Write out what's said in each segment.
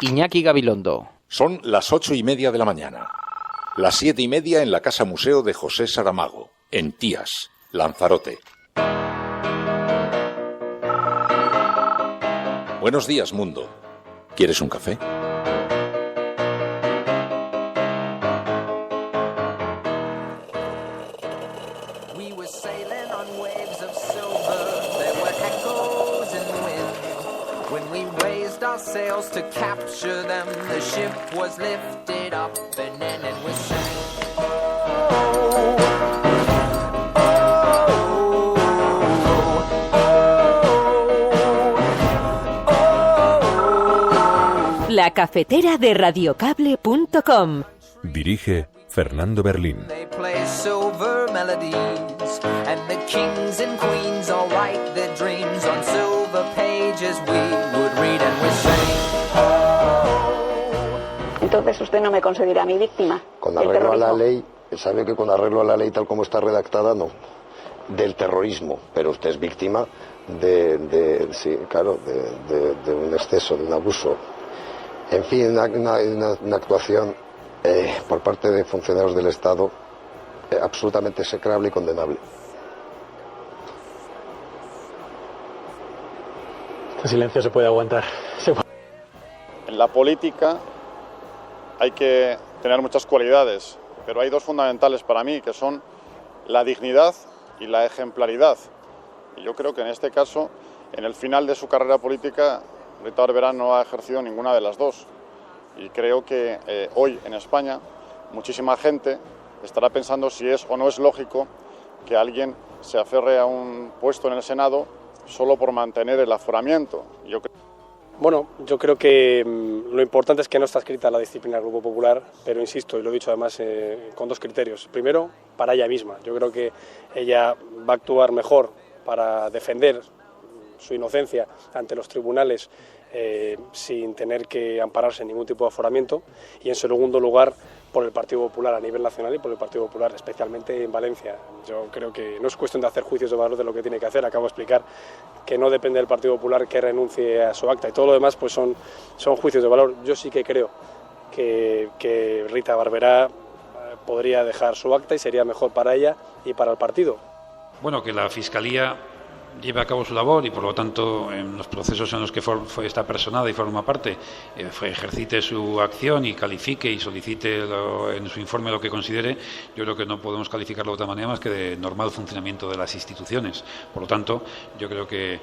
Iñaki Gabilondo. Son las 8:30 de la mañana. Las 7:30 en la Casa Museo de José Saramago, en Tías, Lanzarote. Buenos días, mundo. ¿Quieres un café? Sails to capture them, the ship was lifted up and then it was sank. La cafetera de radiocable.com. Dirige Fernando Berlín. They play silver melodies and the kings and queens all write their dreams on silver pages we would read and we sing. Entonces usted no me considera mi víctima. Con arreglo a la ley, sabe que con arreglo a la ley tal como está redactada, no, del terrorismo, pero usted es víctima de un exceso, de un abuso. En fin, una actuación por parte de funcionarios del Estado absolutamente execrable y condenable. Este silencio se puede aguantar. En la política hay que tener muchas cualidades, pero hay dos fundamentales para mí, que son la dignidad y la ejemplaridad. Y yo creo que en este caso, en el final de su carrera política, Rita Barberá no ha ejercido ninguna de las dos. Y creo que hoy en España muchísima gente estará pensando si es o no es lógico que alguien se aferre a un puesto en el Senado solo por mantener el aforamiento. Bueno, yo creo que lo importante es que no está escrita la disciplina del Grupo Popular, pero insisto, y lo he dicho además con dos criterios. Primero, para ella misma. Yo creo que ella va a actuar mejor para defender su inocencia ante los tribunales sin tener que ampararse en ningún tipo de aforamiento, y en segundo lugar por el Partido Popular a nivel nacional y por el Partido Popular especialmente en Valencia. Yo creo que no es cuestión de hacer juicios de valor de lo que tiene que hacer. Acabo de explicar que no depende del Partido Popular que renuncie a su acta, y todo lo demás pues son juicios de valor. Yo sí que creo que Rita Barberá podría dejar su acta y sería mejor para ella y para el partido. Bueno, que la Fiscalía lleve a cabo su labor y, por lo tanto, en los procesos en los que está personada y forma parte, ejercite su acción y califique y solicite en su informe lo que considere. Yo creo que no podemos calificarlo de otra manera más que de normal funcionamiento de las instituciones. Por lo tanto, yo creo que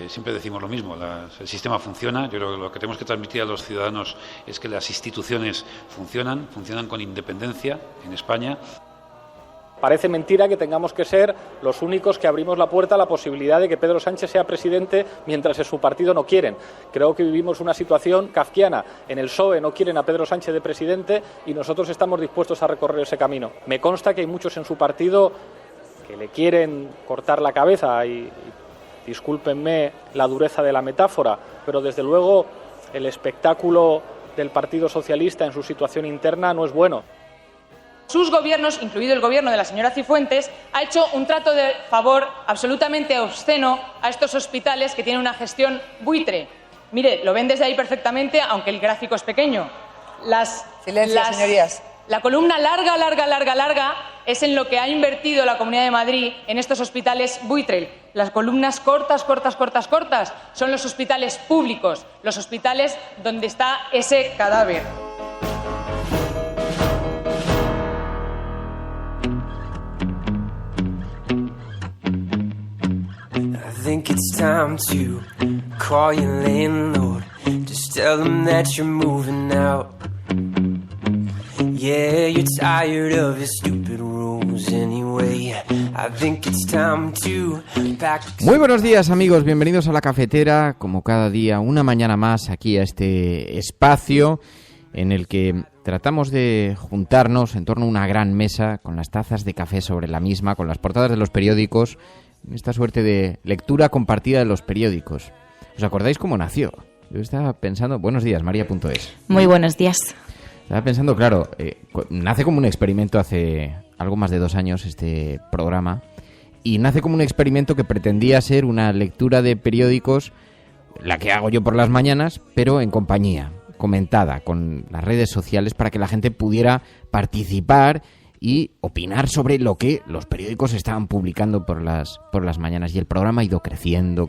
siempre decimos lo mismo, el sistema funciona. Yo creo que lo que tenemos que transmitir a los ciudadanos es que las instituciones funcionan con independencia en España. Parece mentira que tengamos que ser los únicos que abrimos la puerta a la posibilidad de que Pedro Sánchez sea presidente mientras en su partido no quieren. Creo que vivimos una situación kafkiana. En el PSOE no quieren a Pedro Sánchez de presidente y nosotros estamos dispuestos a recorrer ese camino. Me consta que hay muchos en su partido que le quieren cortar la cabeza y discúlpenme la dureza de la metáfora, pero desde luego el espectáculo del Partido Socialista en su situación interna no es bueno. Sus gobiernos, incluido el gobierno de la señora Cifuentes, ha hecho un trato de favor absolutamente obsceno a estos hospitales que tienen una gestión buitre. Mire, lo ven desde ahí perfectamente, aunque el gráfico es pequeño. Silencio, señorías. La columna larga es en lo que ha invertido la Comunidad de Madrid en estos hospitales buitre. Las columnas cortas son los hospitales públicos, los hospitales donde está ese cadáver. I think it's time to call your landlord. Just tell him that you're moving out. Yeah, you're tired of his stupid rules anyway. I think it's time to pack. Muy buenos días, amigos, bienvenidos a La Cafetera, como cada día, una mañana más aquí a este espacio en el que tratamos de juntarnos en torno a una gran mesa con las tazas de café sobre la misma, con las portadas de los periódicos, en esta suerte de lectura compartida de los periódicos. ¿Os acordáis cómo nació? Yo estaba pensando... Buenos días, María.es. Muy buenos días. Estaba pensando, claro, nace como un experimento hace algo más de 2 años este programa, y nace como un experimento que pretendía ser una lectura de periódicos, la que hago yo por las mañanas, pero en compañía. comentada con las redes sociales para que la gente pudiera participar y opinar sobre lo que los periódicos estaban publicando por las mañanas. Y el programa ha ido creciendo.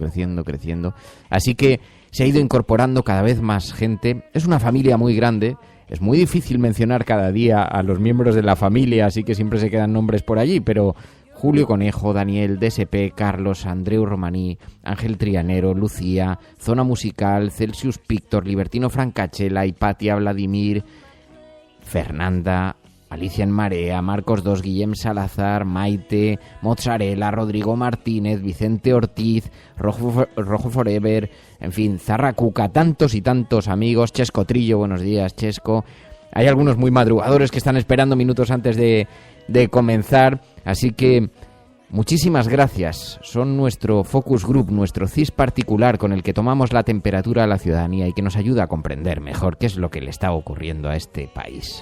Así que se ha ido incorporando cada vez más gente. Es una familia muy grande. Es muy difícil mencionar cada día a los miembros de la familia, así que siempre se quedan nombres por allí, pero Julio Conejo, Daniel, DSP, Carlos, Andreu Romaní, Ángel Trianero, Lucía, Zona Musical, Celsius Pictor, Libertino Francachela, Hipatia, Vladimir, Fernanda, Alicia en Marea, Marcos II, Guillem Salazar, Maite, Mozzarella, Rodrigo Martínez, Vicente Ortiz, Rojo Forever, en fin, Zarra Cuca, tantos y tantos amigos, Chesco Trillo, buenos días, Chesco. Hay algunos muy madrugadores que están esperando minutos antes de comenzar, así que muchísimas gracias. Son nuestro focus group, nuestro CIS particular con el que tomamos la temperatura a la ciudadanía y que nos ayuda a comprender mejor qué es lo que le está ocurriendo a este país.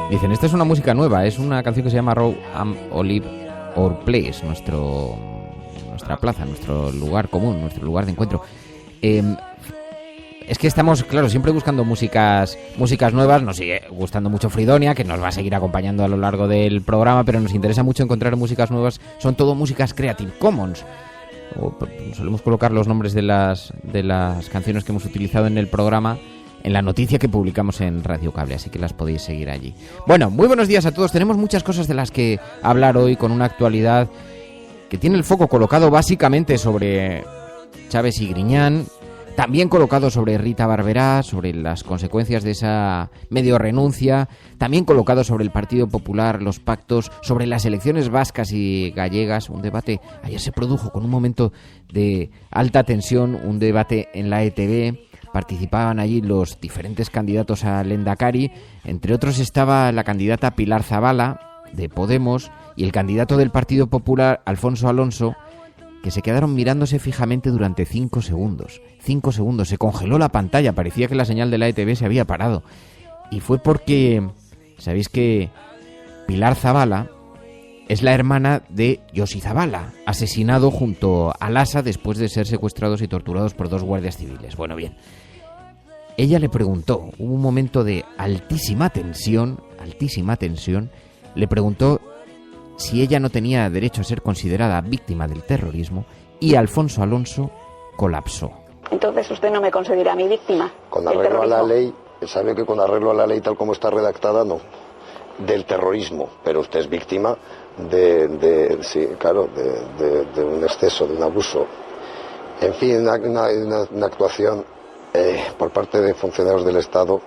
Dicen, esta es una música nueva, es una canción que se llama Row and Olive or Place, nuestra plaza, nuestro lugar común, nuestro lugar de encuentro. Es que estamos, claro, siempre buscando músicas nuevas. Nos sigue gustando mucho Fridonia, que nos va a seguir acompañando a lo largo del programa, pero nos interesa mucho encontrar músicas nuevas. Son todo músicas Creative Commons. Solemos colocar los nombres de las canciones que hemos utilizado en el programa en la noticia que publicamos en Radio Cable, así que las podéis seguir allí. Bueno, muy buenos días a todos. Tenemos muchas cosas de las que hablar hoy, con una actualidad que tiene el foco colocado básicamente sobre Chávez y Griñán, también colocado sobre Rita Barberá, sobre las consecuencias de esa medio renuncia, también colocado sobre el Partido Popular, los pactos, sobre las elecciones vascas y gallegas, un debate, ayer se produjo con un momento de alta tensión, un debate en la ETV, participaban allí los diferentes candidatos a Lehendakari, entre otros estaba la candidata Pilar Zabala, de Podemos, y el candidato del Partido Popular, Alfonso Alonso, que se quedaron mirándose fijamente durante 5 segundos. 5 segundos, se congeló la pantalla, parecía que la señal de la ETV se había parado. Y fue porque, ¿sabéis que Pilar Zabala es la hermana de Josi Zabala, asesinado junto a Lasa después de ser secuestrados y torturados por 2 guardias civiles? Bueno, bien, ella le preguntó, hubo un momento de altísima tensión, le preguntó si ella no tenía derecho a ser considerada víctima del terrorismo, y Alfonso Alonso colapsó. Entonces usted no me considerará mi víctima. Con arreglo a la ley, sabe que con arreglo a la ley tal como está redactada, no, del terrorismo, pero usted es víctima de un exceso, de un abuso. En fin, una actuación por parte de funcionarios del Estado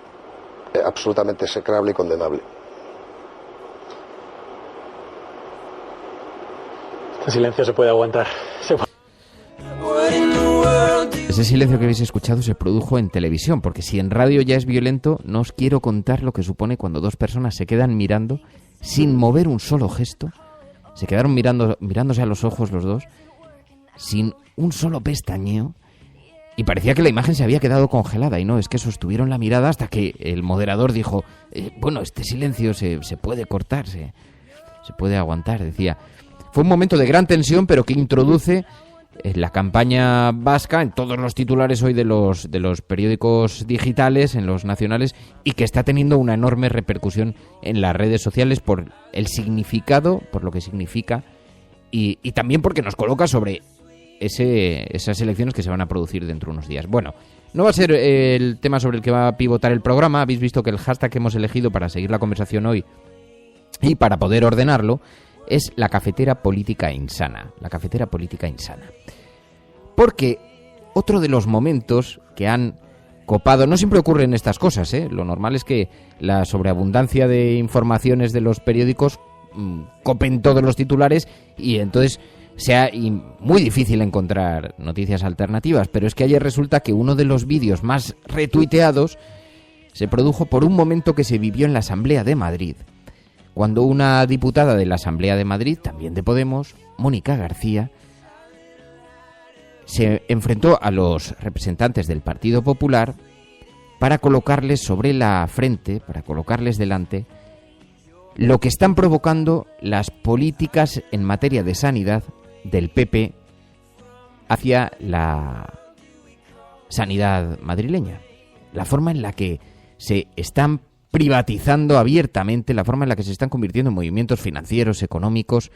absolutamente execrable y condenable. Este silencio se puede aguantar. Ese silencio que habéis escuchado se produjo en televisión, porque si en radio ya es violento, no os quiero contar lo que supone cuando 2 personas se quedan mirando sin mover un solo gesto. Se quedaron mirándose a los ojos los dos, sin un solo pestañeo, y parecía que la imagen se había quedado congelada, y no, es que sostuvieron la mirada hasta que el moderador dijo, bueno, este silencio se puede cortar, se puede aguantar, decía. Fue un momento de gran tensión, pero que introduce la campaña vasca en todos los titulares hoy de los periódicos digitales, en los nacionales, y que está teniendo una enorme repercusión en las redes sociales por el significado, por lo que significa, y también porque nos coloca sobre esas elecciones que se van a producir dentro de unos días. Bueno, no va a ser el tema sobre el que va a pivotar el programa. Habéis visto que el hashtag que hemos elegido para seguir la conversación hoy y para poder ordenarlo es la cafetera política insana. La cafetera política insana. Porque otro de los momentos que han copado, no siempre ocurren estas cosas, lo normal es que la sobreabundancia de informaciones de los periódicos copen todos los titulares y entonces sea muy difícil encontrar noticias alternativas, pero es que ayer resulta que uno de los vídeos más retuiteados se produjo por un momento que se vivió en la Asamblea de Madrid, cuando una diputada de la Asamblea de Madrid, también de Podemos, Mónica García, se enfrentó a los representantes del Partido Popular para colocarles sobre la frente, para colocarles delante, lo que están provocando las políticas en materia de sanidad del PP hacia la sanidad madrileña. La forma en la que se están privatizando abiertamente, la forma en la que se están convirtiendo en movimientos financieros, económicos,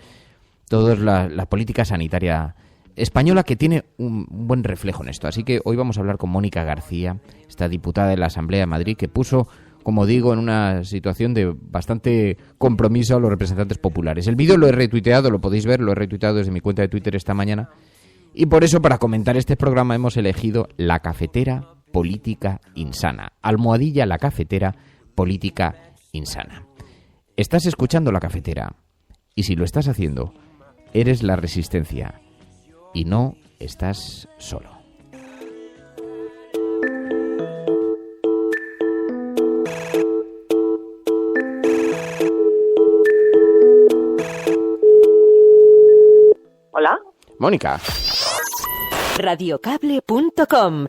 toda la política sanitaria española, que tiene un buen reflejo en esto. Así que hoy vamos a hablar con Mónica García, esta diputada de la Asamblea de Madrid, que puso, como digo, en una situación de bastante compromiso a los representantes populares. El vídeo lo he retuiteado, lo podéis ver, lo he retuiteado desde mi cuenta de Twitter esta mañana. Y por eso, para comentar este programa, hemos elegido La Cafetera Política Insana. Almohadilla La Cafetera Política Insana. Estás escuchando La Cafetera, y si lo estás haciendo, eres la resistencia y no estás solo. Hola. Mónica. Radiocable.com.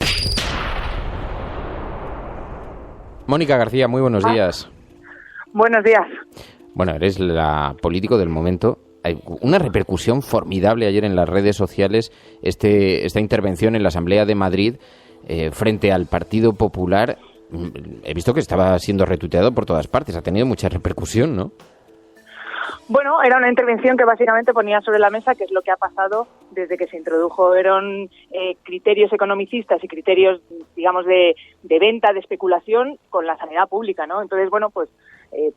Mónica García, muy buenos días. Buenos días. Bueno, eres la político del momento. Hay una repercusión formidable ayer en las redes sociales, esta intervención en la Asamblea de Madrid frente al Partido Popular. He visto que estaba siendo retuiteado por todas partes. Ha tenido mucha repercusión, ¿no? Bueno, era una intervención que básicamente ponía sobre la mesa qué es lo que ha pasado desde que se introdujeron criterios economicistas y criterios, digamos, de venta, de especulación con la sanidad pública, ¿no? Entonces, bueno, pues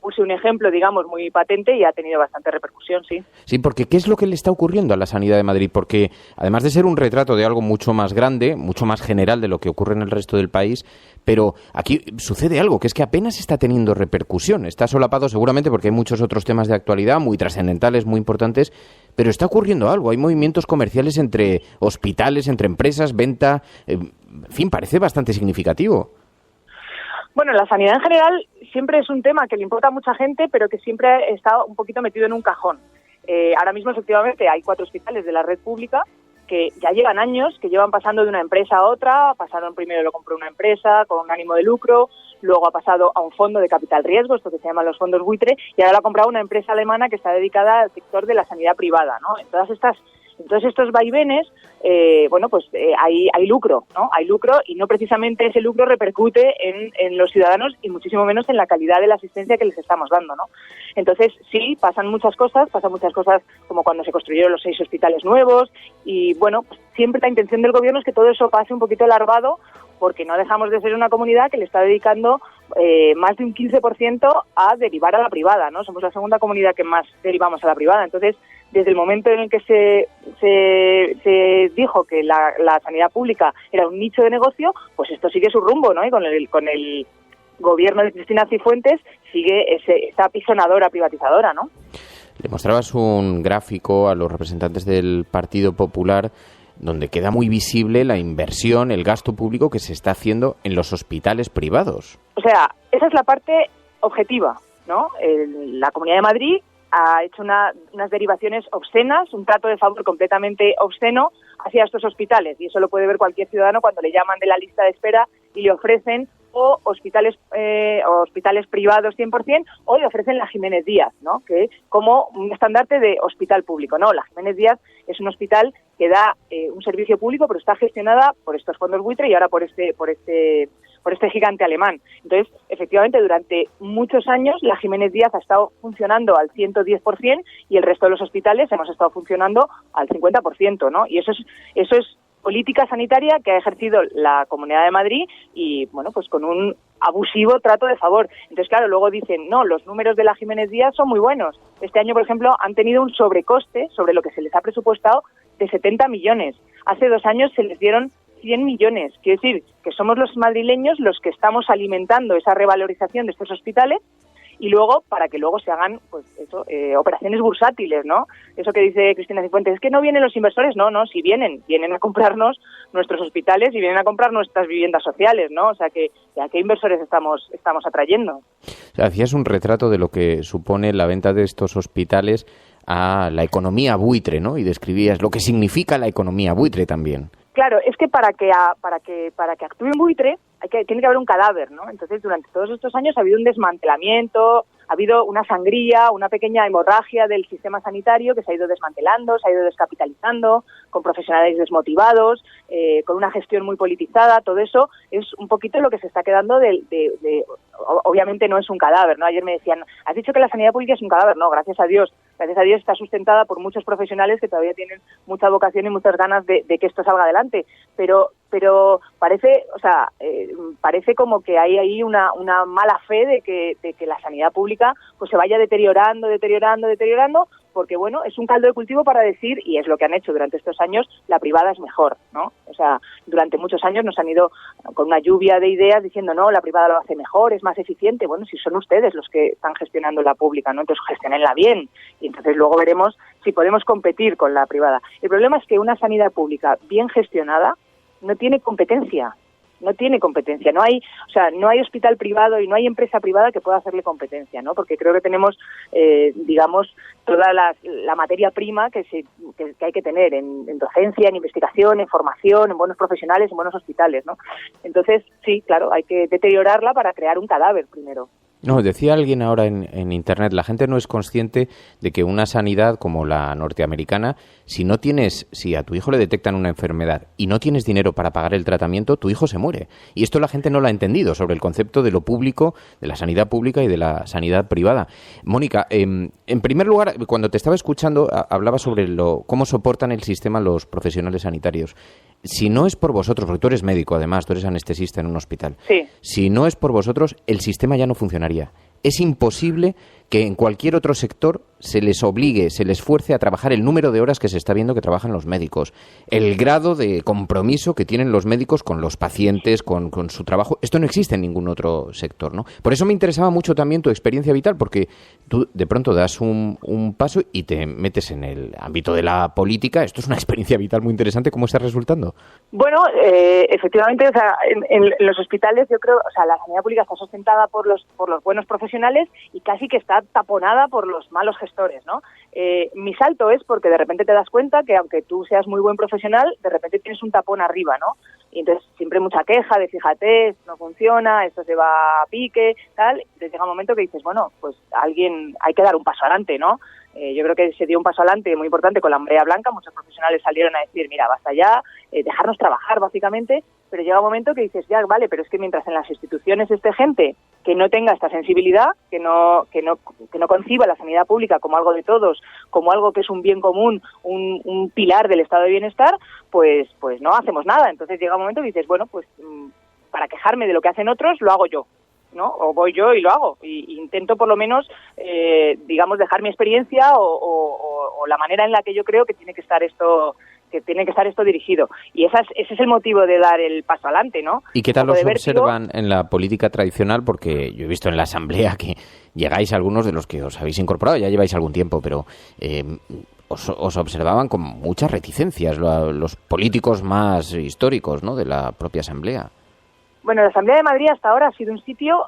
puse un ejemplo, digamos, muy patente y ha tenido bastante repercusión, sí. Sí, porque ¿qué es lo que le está ocurriendo a la sanidad de Madrid? Porque además de ser un retrato de algo mucho más grande, mucho más general de lo que ocurre en el resto del país, pero aquí sucede algo, que es que apenas está teniendo repercusión. Está solapado seguramente porque hay muchos otros temas de actualidad muy trascendentales, muy importantes, pero está ocurriendo algo. Hay movimientos comerciales entre hospitales, entre empresas, venta, en fin, parece bastante significativo. Bueno, la sanidad en general siempre es un tema que le importa a mucha gente, pero que siempre está un poquito metido en un cajón. Ahora mismo, efectivamente, hay 4 hospitales de la red pública que ya llevan años, que llevan pasando de una empresa a otra. Pasaron primero, lo compró una empresa con un ánimo de lucro, luego ha pasado a un fondo de capital riesgo, esto que se llaman los fondos buitre, y ahora lo ha comprado una empresa alemana que está dedicada al sector de la sanidad privada, ¿no? En todos estos vaivenes, hay lucro, ¿no? Hay lucro, y no precisamente ese lucro repercute en los ciudadanos y muchísimo menos en la calidad de la asistencia que les estamos dando, ¿no? Entonces, sí, pasan muchas cosas como cuando se construyeron los 6 hospitales nuevos, y bueno, pues siempre la intención del gobierno es que todo eso pase un poquito larvado, porque no dejamos de ser una comunidad que le está dedicando más de un 15% a derivar a la privada, ¿no? Somos la segunda comunidad que más derivamos a la privada. Entonces, desde el momento en el que se dijo que la sanidad pública era un nicho de negocio, pues esto sigue su rumbo, ¿no? Y con el gobierno de Cristina Cifuentes sigue esta apisonadora privatizadora, ¿no? Le mostrabas un gráfico a los representantes del Partido Popular donde queda muy visible la inversión, el gasto público que se está haciendo en los hospitales privados. O sea, esa es la parte objetiva, ¿no? La Comunidad de Madrid ha hecho unas derivaciones obscenas, un trato de favor completamente obsceno hacia estos hospitales, y eso lo puede ver cualquier ciudadano cuando le llaman de la lista de espera y le ofrecen o hospitales privados 100%, o le ofrecen la Jiménez Díaz, ¿no? Que como un estandarte de hospital público. No, la Jiménez Díaz es un hospital que da un servicio público, pero está gestionada por estos fondos buitre y ahora por este gigante alemán. Entonces, efectivamente, durante muchos años la Jiménez Díaz ha estado funcionando al 110% y el resto de los hospitales hemos estado funcionando al 50%, ¿no? Y eso es política sanitaria que ha ejercido la Comunidad de Madrid y, bueno, pues con un abusivo trato de favor. Entonces, claro, luego dicen, no, los números de la Jiménez Díaz son muy buenos. Este año, por ejemplo, han tenido un sobrecoste sobre lo que se les ha presupuestado de 70 millones. Hace 2 años se les dieron 100 millones. Quiere decir que somos los madrileños los que estamos alimentando esa revalorización de estos hospitales, y luego, para que luego se hagan, pues eso, operaciones bursátiles, ¿no? Eso que dice Cristina Cifuentes, es que no vienen los inversores. No, sí vienen a comprarnos nuestros hospitales y vienen a comprar nuestras viviendas sociales, ¿no? O sea, ¿a qué inversores estamos atrayendo? O sea, hacías un retrato de lo que supone la venta de estos hospitales a la economía buitre, ¿no? Y describías lo que significa la economía buitre también. Claro, es que para que actúe un buitre tiene que haber un cadáver, ¿no? Entonces, durante todos estos años ha habido un desmantelamiento, ha habido una sangría, una pequeña hemorragia del sistema sanitario que se ha ido desmantelando, se ha ido descapitalizando, con profesionales desmotivados, con una gestión muy politizada. Todo eso es un poquito lo que se está quedando obviamente no es un cadáver, ¿no? Ayer me decían, ¿has dicho que la sanidad pública es un cadáver? No, gracias a Dios está sustentada por muchos profesionales que todavía tienen mucha vocación y muchas ganas de que esto salga adelante, pero parece, parece como que hay ahí una mala fe de que la sanidad pública pues se vaya deteriorando, porque bueno, es un caldo de cultivo para decir, y es lo que han hecho durante estos años, la privada es mejor, ¿no? O sea, durante muchos años nos han ido con una lluvia de ideas diciendo, no, la privada lo hace mejor, es más eficiente. Bueno, si son ustedes los que están gestionando la pública, ¿no? Entonces gestionenla bien, y entonces luego veremos si podemos competir con la privada. El problema es que una sanidad pública bien gestionada no tiene competencia. No hay hospital privado y no hay empresa privada que pueda hacerle competencia, ¿no? Porque creo que tenemos, toda la materia prima que hay que tener en docencia, en investigación, en formación, en buenos profesionales, en buenos hospitales, ¿no? Entonces, sí, claro, hay que deteriorarla para crear un cadáver primero. No, decía alguien ahora en Internet, la gente no es consciente de que una sanidad como la norteamericana, si a tu hijo le detectan una enfermedad y no tienes dinero para pagar el tratamiento, tu hijo se muere. Y esto la gente no lo ha entendido sobre el concepto de lo público, de la sanidad pública y de la sanidad privada. Mónica, en primer lugar, cuando te estaba escuchando, hablaba sobre cómo soportan el sistema los profesionales sanitarios. Si no es por vosotros, porque tú eres médico además, tú eres anestesista en un hospital, sí. Si no es por vosotros, el sistema ya no funcionaría. Es imposible que en cualquier otro sector se les obligue, se les fuerce a trabajar el número de horas que se está viendo que trabajan los médicos, el grado de compromiso que tienen los médicos con los pacientes, con su trabajo. Esto no existe en ningún otro sector, ¿no? Por eso me interesaba mucho también tu experiencia vital, porque tú de pronto das un paso y te metes en el ámbito de la política. Esto es una experiencia vital muy interesante. ¿Cómo está resultando? Bueno, efectivamente, o sea, en los hospitales yo creo, o sea, la sanidad pública está sustentada por los buenos profesionales y casi que está taponada por los malos gestores, ¿no? Mi salto es porque de repente te das cuenta que aunque tú seas muy buen profesional, de repente tienes un tapón arriba, ¿no? Y entonces siempre mucha queja de fíjate, esto no funciona, esto se va a pique, tal. Entonces llega un momento que dices, bueno, pues hay que dar un paso adelante, ¿no? Yo creo que se dio un paso adelante muy importante con la marea blanca. Muchos profesionales salieron a decir, mira, basta ya, dejarnos trabajar básicamente, pero llega un momento que dices, ya, vale, pero es que mientras en las instituciones esté gente que no tenga esta sensibilidad, que no conciba la sanidad pública como algo de todos, como algo que es un bien común, un pilar del estado de bienestar, pues no hacemos nada. Entonces llega un momento que dices, bueno, pues para quejarme de lo que hacen otros, lo hago yo, ¿no? O voy yo y lo hago. Y intento por lo menos, dejar mi experiencia o la manera en la que yo creo que tiene que estar esto dirigido. Y ese es el motivo de dar el paso adelante, ¿no? ¿Y qué tal os observan en la política tradicional? Porque yo he visto en la Asamblea que llegáis algunos de los que os habéis incorporado, ya lleváis algún tiempo, pero os observaban con muchas reticencias los políticos más históricos, ¿no?, de la propia Asamblea. Bueno, la Asamblea de Madrid hasta ahora ha sido un sitio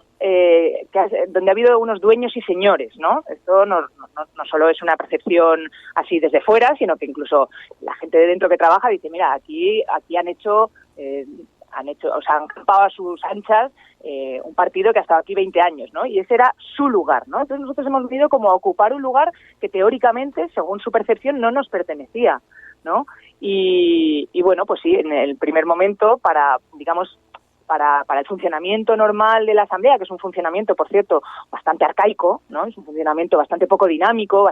donde ha habido unos dueños y señores, ¿no? Esto no solo es una percepción así desde fuera, sino que incluso la gente de dentro que trabaja dice, mira, aquí han campado a sus anchas un partido que ha estado aquí 20 años, ¿no? Y ese era su lugar, ¿no? Entonces nosotros hemos venido como a ocupar un lugar que teóricamente, según su percepción, no nos pertenecía, ¿no? Y bueno, pues sí, en el primer momento, para el funcionamiento normal de la Asamblea, que es un funcionamiento, por cierto, bastante arcaico, ¿no? Es un funcionamiento bastante poco dinámico,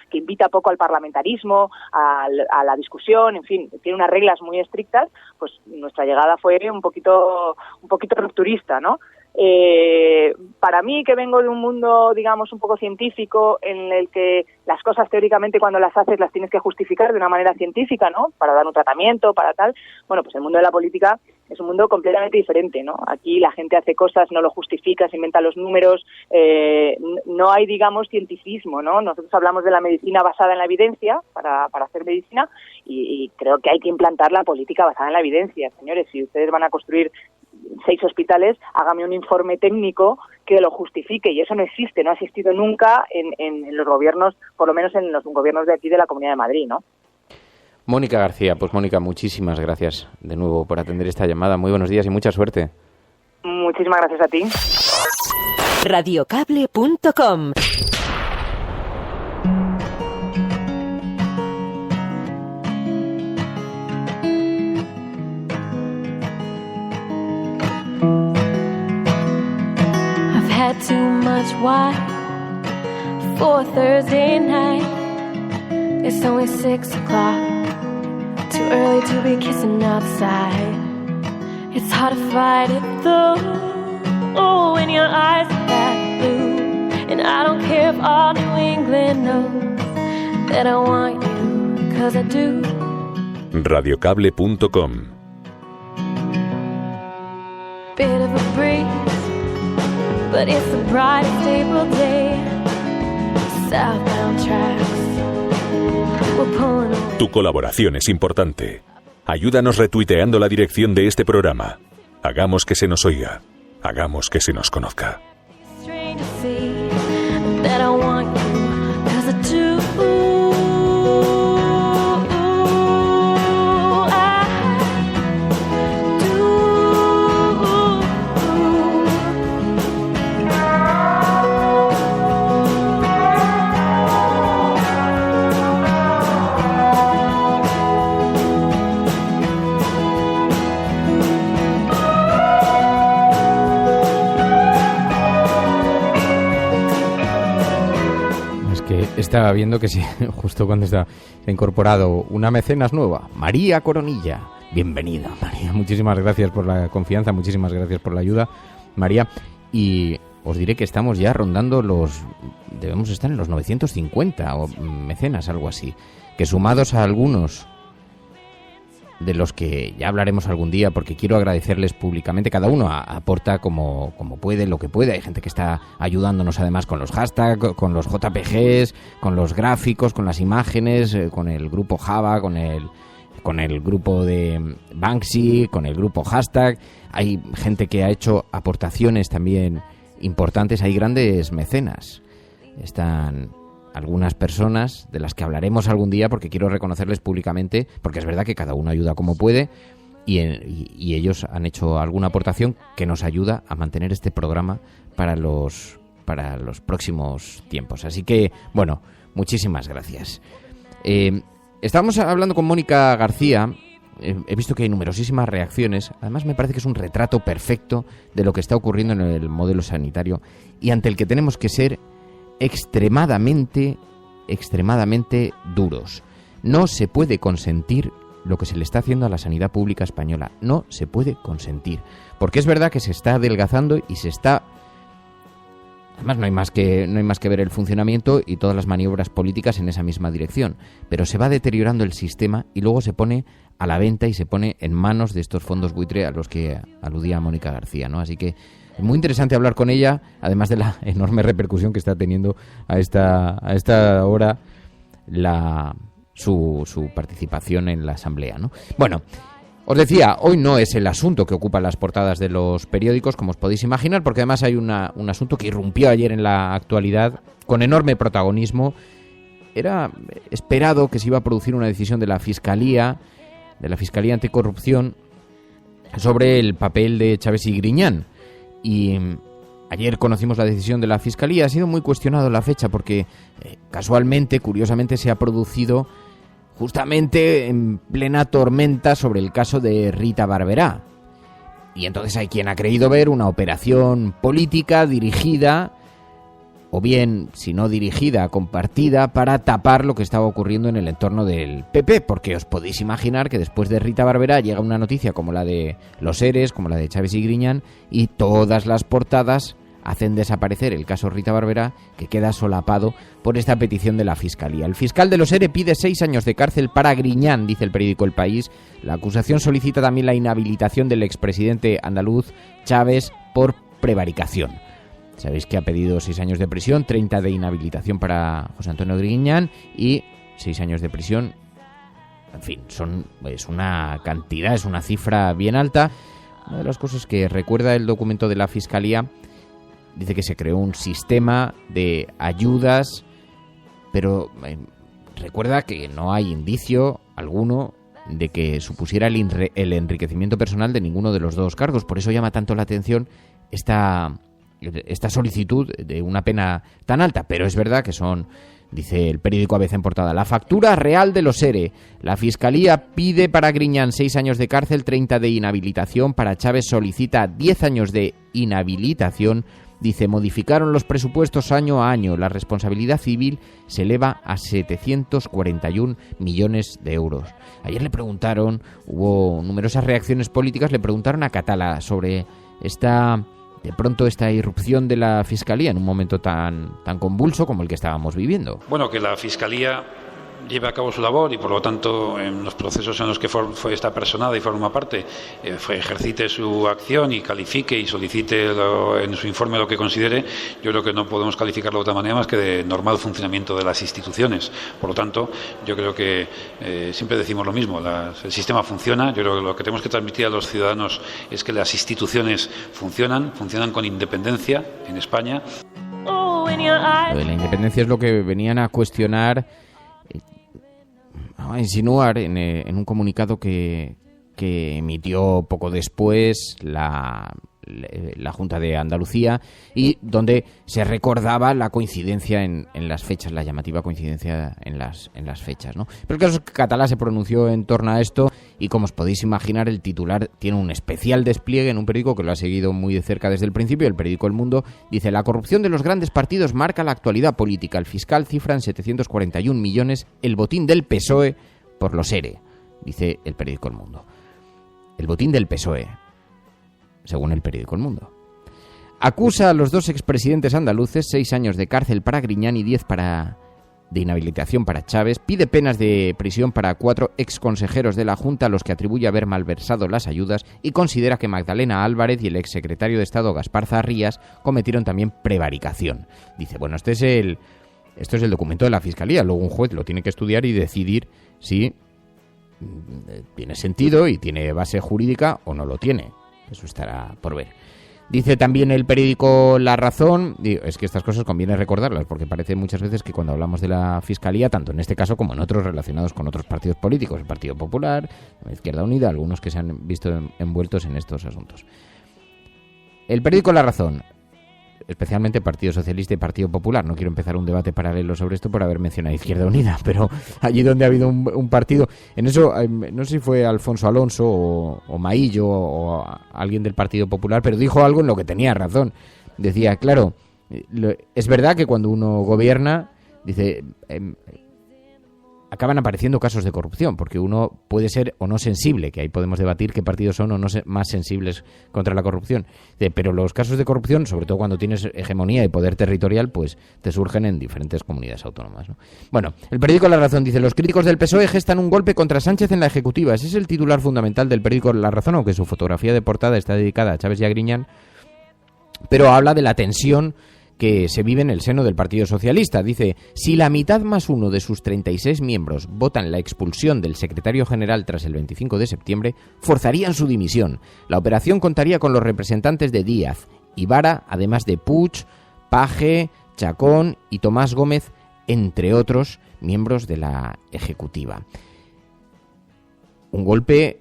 que invita poco al parlamentarismo, a la discusión, en fin, tiene unas reglas muy estrictas. Pues nuestra llegada fue un poquito rupturista, ¿no? Para mí, que vengo de un mundo, digamos, un poco científico, en el que las cosas teóricamente cuando las haces las tienes que justificar de una manera científica, ¿no?, para dar un tratamiento, para tal. Bueno, pues el mundo de la política es un mundo completamente diferente, ¿no? Aquí la gente hace cosas, no lo justifica, se inventa los números, no hay, digamos, cientificismo, ¿no? Nosotros hablamos de la medicina basada en la evidencia para hacer medicina y creo que hay que implantar la política basada en la evidencia. Señores, si ustedes van a construir 6 hospitales, hágame un informe técnico que lo justifique, y eso no existe, no ha existido nunca en los gobiernos, por lo menos en los gobiernos de aquí de la Comunidad de Madrid, ¿no? Mónica García. Pues Mónica, muchísimas gracias de nuevo por atender esta llamada. Muy buenos días y mucha suerte. Muchísimas gracias a ti. Radiocable.com. I've had too much wine for Thursday night. It's only 6 o'clock. Too early to be kissing outside. It's hard to fight it though. Oh, when your eyes are that blue. And I don't care if all New England knows that I want you, 'cause I do. Radiocable.com. Bit of a breeze, but it's the brightest April day. Southbound tracks, we're pulling away. Tu colaboración es importante. Ayúdanos retuiteando la dirección de este programa. Hagamos que se nos oiga. Hagamos que se nos conozca. Strange to see that I want you, 'cause I do. Estaba viendo que sí, justo cuando se ha incorporado una mecenas nueva, María Coronilla. Bienvenida, María. Muchísimas gracias por la confianza, muchísimas gracias por la ayuda, María. Y os diré que estamos ya rondando debemos estar en los 950 o mecenas, algo así. Que sumados a algunos de los que ya hablaremos algún día, porque quiero agradecerles públicamente. Cada uno aporta como puede, lo que puede. Hay gente que está ayudándonos además con los hashtags, con los JPGs, con los gráficos, con las imágenes, con el grupo Java, con el grupo de Banksy, con el grupo hashtag. Hay gente que ha hecho aportaciones también importantes. Hay grandes mecenas. Están algunas personas de las que hablaremos algún día, porque quiero reconocerles públicamente, porque es verdad que cada uno ayuda como puede y ellos han hecho alguna aportación que nos ayuda a mantener este programa para los próximos tiempos. Así que, bueno, muchísimas gracias. Estábamos hablando con Mónica García. He visto que hay numerosísimas reacciones. Además, me parece que es un retrato perfecto de lo que está ocurriendo en el modelo sanitario y ante el que tenemos que ser extremadamente duros. No se puede consentir lo que se le está haciendo a la sanidad pública española. No se puede consentir. Porque es verdad que se está adelgazando y se está... Además, no hay más que ver el funcionamiento y todas las maniobras políticas en esa misma dirección. Pero se va deteriorando el sistema y luego se pone a la venta y se pone en manos de estos fondos buitre a los que aludía Mónica García, ¿no? Así que es muy interesante hablar con ella, además de la enorme repercusión que está teniendo a esta hora su participación en la asamblea, ¿no? Bueno, os decía, hoy no es el asunto que ocupa las portadas de los periódicos, como os podéis imaginar, porque además hay un asunto que irrumpió ayer en la actualidad con enorme protagonismo. Era esperado que se iba a producir una decisión de la Fiscalía Anticorrupción sobre el papel de Chaves y Griñán. Y ayer conocimos la decisión de la Fiscalía. Ha sido muy cuestionado la fecha porque casualmente, curiosamente, se ha producido justamente en plena tormenta sobre el caso de Rita Barberá. Y entonces hay quien ha creído ver una operación política dirigida, o bien, si no dirigida, compartida, para tapar lo que estaba ocurriendo en el entorno del PP, porque os podéis imaginar que después de Rita Barberá llega una noticia como la de los ERES, como la de Chaves y Griñán, y todas las portadas hacen desaparecer el caso Rita Barberá, que queda solapado por esta petición de la Fiscalía. El fiscal de los ERE pide 6 años de cárcel para Griñán, dice el periódico El País. La acusación solicita también la inhabilitación del expresidente andaluz Chaves por prevaricación. Sabéis que ha pedido 6 años de prisión, 30 de inhabilitación para José Antonio Griñán y 6 años de prisión. En fin, es una cantidad, es una cifra bien alta. Una de las cosas que recuerda el documento de la Fiscalía, dice que se creó un sistema de ayudas, pero recuerda que no hay indicio alguno de que supusiera el enriquecimiento personal de ninguno de los dos cargos. Por eso llama tanto la atención esta solicitud de una pena tan alta. Pero es verdad que son, dice el periódico ABC en portada, la factura real de los ERE. La Fiscalía pide para Griñán 6 años de cárcel, 30 de inhabilitación. Para Chávez solicita 10 años de inhabilitación. Dice, modificaron los presupuestos año a año. La responsabilidad civil se eleva a 741 millones de euros. Ayer le preguntaron, hubo numerosas reacciones políticas, le preguntaron a Catalá sobre esta irrupción de la Fiscalía en un momento tan convulso como el que estábamos viviendo. Bueno, que la Fiscalía lleve a cabo su labor y por lo tanto en los procesos en los que está personada y forma parte ejercite su acción y califique y solicite en su informe lo que considere. Yo creo que no podemos calificarlo de otra manera más que de normal funcionamiento de las instituciones. Por lo tanto, yo creo que siempre decimos lo mismo, el sistema funciona. Yo creo que lo que tenemos que transmitir a los ciudadanos es que las instituciones funcionan con independencia en España. Lo de la independencia es lo que venían a cuestionar, a insinuar en un comunicado que emitió poco después la Junta de Andalucía y donde se recordaba la coincidencia en las fechas, la llamativa coincidencia en las fechas, ¿no? Pero el caso es que Catalá se pronunció en torno a esto y, como os podéis imaginar, el titular tiene un especial despliegue en un periódico que lo ha seguido muy de cerca desde el principio, el periódico El Mundo. Dice, la corrupción de los grandes partidos marca la actualidad política. El fiscal cifra en 741 millones el botín del PSOE por los ERE, dice el periódico El Mundo. El botín del PSOE, según el periódico El Mundo. Acusa a los dos expresidentes andaluces, 6 años de cárcel para Griñán y 10 de inhabilitación para Chávez. Pide penas de prisión para 4 exconsejeros de la Junta a los que atribuye haber malversado las ayudas y considera que Magdalena Álvarez y el exsecretario de Estado Gaspar Zarrías cometieron también prevaricación. Dice, bueno, esto es el documento de la Fiscalía. Luego un juez lo tiene que estudiar y decidir si tiene sentido y tiene base jurídica o no lo tiene. Eso estará por ver. Dice también el periódico La Razón, es que estas cosas conviene recordarlas porque parece muchas veces que cuando hablamos de la Fiscalía, tanto en este caso como en otros relacionados con otros partidos políticos, el Partido Popular, la Izquierda Unida, algunos que se han visto envueltos en estos asuntos. El periódico La Razón, especialmente Partido Socialista y Partido Popular. No quiero empezar un debate paralelo sobre esto por haber mencionado Izquierda Unida, pero allí donde ha habido un partido, en eso, no sé si fue Alfonso Alonso o Maillo o alguien del Partido Popular, pero dijo algo en lo que tenía razón. Decía, claro, es verdad que cuando uno gobierna, dice, acaban apareciendo casos de corrupción, porque uno puede ser o no sensible, que ahí podemos debatir qué partidos son o no más sensibles contra la corrupción. Pero los casos de corrupción, sobre todo cuando tienes hegemonía y poder territorial, pues te surgen en diferentes comunidades autónomas, ¿no? Bueno, el periódico La Razón dice, los críticos del PSOE gestan un golpe contra Sánchez en la Ejecutiva. Ese es el titular fundamental del periódico La Razón, aunque su fotografía de portada está dedicada a Chávez y a Griñán, pero habla de la tensión que se vive en el seno del Partido Socialista. Dice, si la mitad más uno de sus 36 miembros votan la expulsión del secretario general tras el 25 de septiembre, forzarían su dimisión. La operación contaría con los representantes de Díaz y Vara, además de Puig, Page, Chacón y Tomás Gómez, entre otros miembros de la Ejecutiva. Un golpe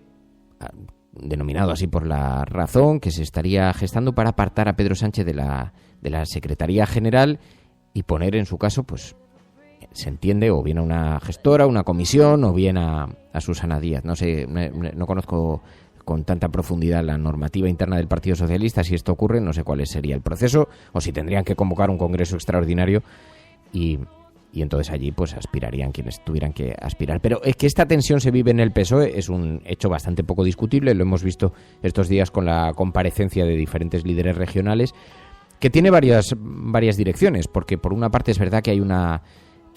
denominado así por La Razón, que se estaría gestando para apartar a Pedro Sánchez de la Secretaría General y poner en su caso, pues se entiende, o bien a una gestora, una comisión, o bien a Susana Díaz. No sé, no conozco con tanta profundidad la normativa interna del Partido Socialista. Si esto ocurre, no sé cuál sería el proceso, o si tendrían que convocar un congreso extraordinario y entonces allí pues aspirarían quienes tuvieran que aspirar. Pero es que esta tensión se vive en el PSOE, es un hecho bastante poco discutible, lo hemos visto estos días con la comparecencia de diferentes líderes regionales, que tiene varias direcciones, porque por una parte es verdad que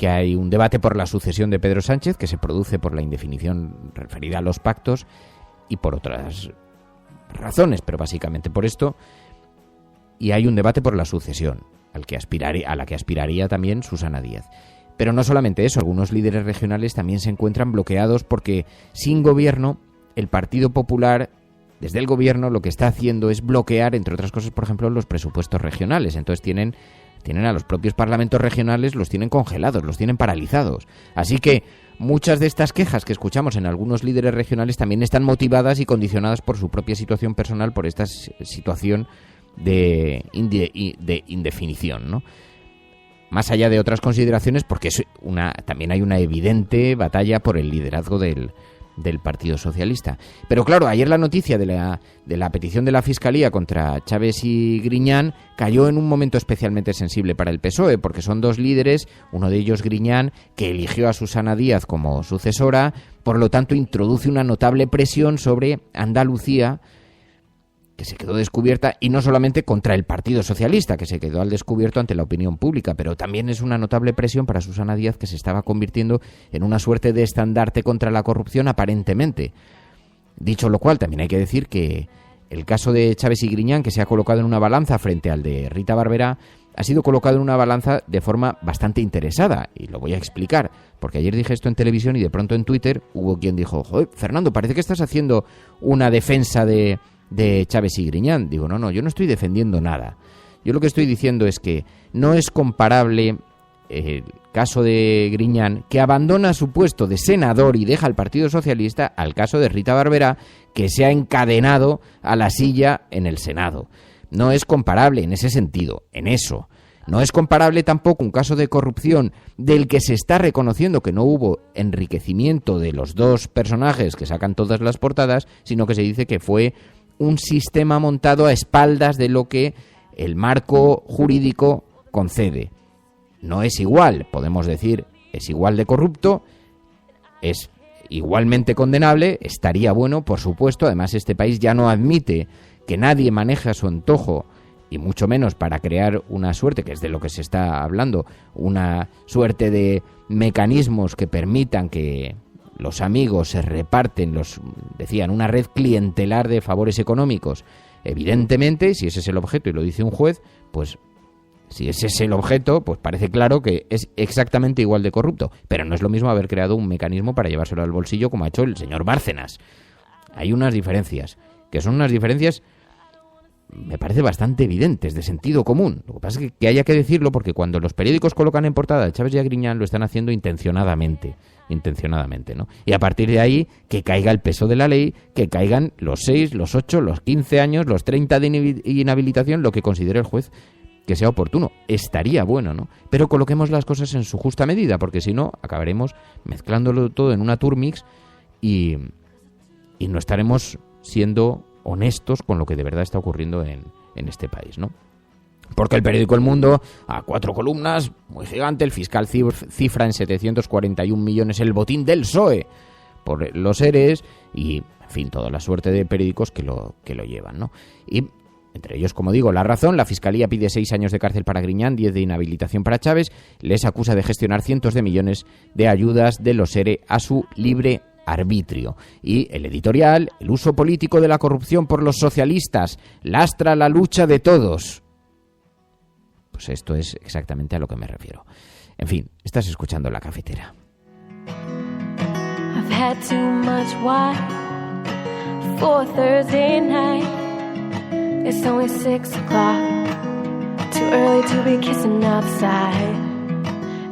hay un debate por la sucesión de Pedro Sánchez, que se produce por la indefinición referida a los pactos y por otras razones, pero básicamente por esto, y hay un debate por la sucesión a la que aspiraría también Susana Díaz. Pero no solamente eso, algunos líderes regionales también se encuentran bloqueados porque sin gobierno el Partido Popular, desde el gobierno, lo que está haciendo es bloquear, entre otras cosas, por ejemplo, los presupuestos regionales. Entonces tienen tienen a los propios parlamentos regionales, los tienen congelados, los tienen paralizados. Así que muchas de estas quejas que escuchamos en algunos líderes regionales también están motivadas y condicionadas por su propia situación personal, por esta situación de indefinición, ¿no? Más allá de otras consideraciones, porque también hay una evidente batalla por el liderazgo del Partido Socialista. Pero claro, ayer la noticia de la petición de la Fiscalía contra Chaves y Griñán cayó en un momento especialmente sensible para el PSOE, porque son dos líderes, uno de ellos Griñán, que eligió a Susana Díaz como sucesora, por lo tanto introduce una notable presión sobre Andalucía, que se quedó descubierta, y no solamente contra el Partido Socialista, que se quedó al descubierto ante la opinión pública, pero también es una notable presión para Susana Díaz, que se estaba convirtiendo en una suerte de estandarte contra la corrupción, aparentemente. Dicho lo cual, también hay que decir que el caso de Chaves y Griñán, que se ha colocado en una balanza frente al de Rita Barberá, ha sido colocado en una balanza de forma bastante interesada, y lo voy a explicar, porque ayer dije esto en televisión y de pronto en Twitter hubo quien dijo: joder, Fernando, parece que estás haciendo una defensa de Chaves y Griñán. Digo, no, yo no estoy defendiendo nada. Yo lo que estoy diciendo es que no es comparable el caso de Griñán, que abandona su puesto de senador y deja al Partido Socialista, al caso de Rita Barberá, que se ha encadenado a la silla en el Senado. No es comparable en ese sentido, en eso. No es comparable tampoco un caso de corrupción del que se está reconociendo que no hubo enriquecimiento de los dos personajes que sacan todas las portadas, sino que se dice que fue un sistema montado a espaldas de lo que el marco jurídico concede. No es igual, podemos decir, es igual de corrupto, es igualmente condenable, estaría bueno, por supuesto. Además, este país ya no admite que nadie maneje a su antojo, y mucho menos para crear una suerte, que es de lo que se está hablando, una suerte de mecanismos que permitan que los amigos se reparten, decían, una red clientelar de favores económicos. Evidentemente, si ese es el objeto y lo dice un juez, pues si ese es el objeto, pues parece claro que es exactamente igual de corrupto. Pero no es lo mismo haber creado un mecanismo para llevárselo al bolsillo como ha hecho el señor Bárcenas. Hay unas diferencias, que son unas diferencias, me parece bastante evidentes, de sentido común. Lo que pasa es que haya que decirlo, porque cuando los periódicos colocan en portada a Chaves y a Griñán, lo están haciendo intencionadamente, ¿no? Y a partir de ahí, que caiga el peso de la ley, que caigan los 6, los 8, los 15 años, los 30 de inhabilitación, lo que considere el juez que sea oportuno. Estaría bueno, ¿no? Pero coloquemos las cosas en su justa medida, porque si no, acabaremos mezclándolo todo en una turmix y no estaremos siendo honestos con lo que de verdad está ocurriendo en este país, ¿no? Porque el periódico El Mundo, a 4 columnas, muy gigante, el fiscal cifra en 741 millones el botín del PSOE por los ERES y, en fin, toda la suerte de periódicos que lo llevan, ¿no? Y entre ellos, como digo, La Razón, la Fiscalía pide 6 años de cárcel para Griñán, 10 de inhabilitación para Chaves, les acusa de gestionar cientos de millones de ayudas de los ERE a su libre arbitrio. Y el editorial, el uso político de la corrupción por los socialistas lastra la lucha de todos. Pues esto es exactamente a lo que me refiero. En fin, estás escuchando La Cafetera. I've had too much wine for Thursday night. It's only 6 o'clock. Too early to be kissing outside.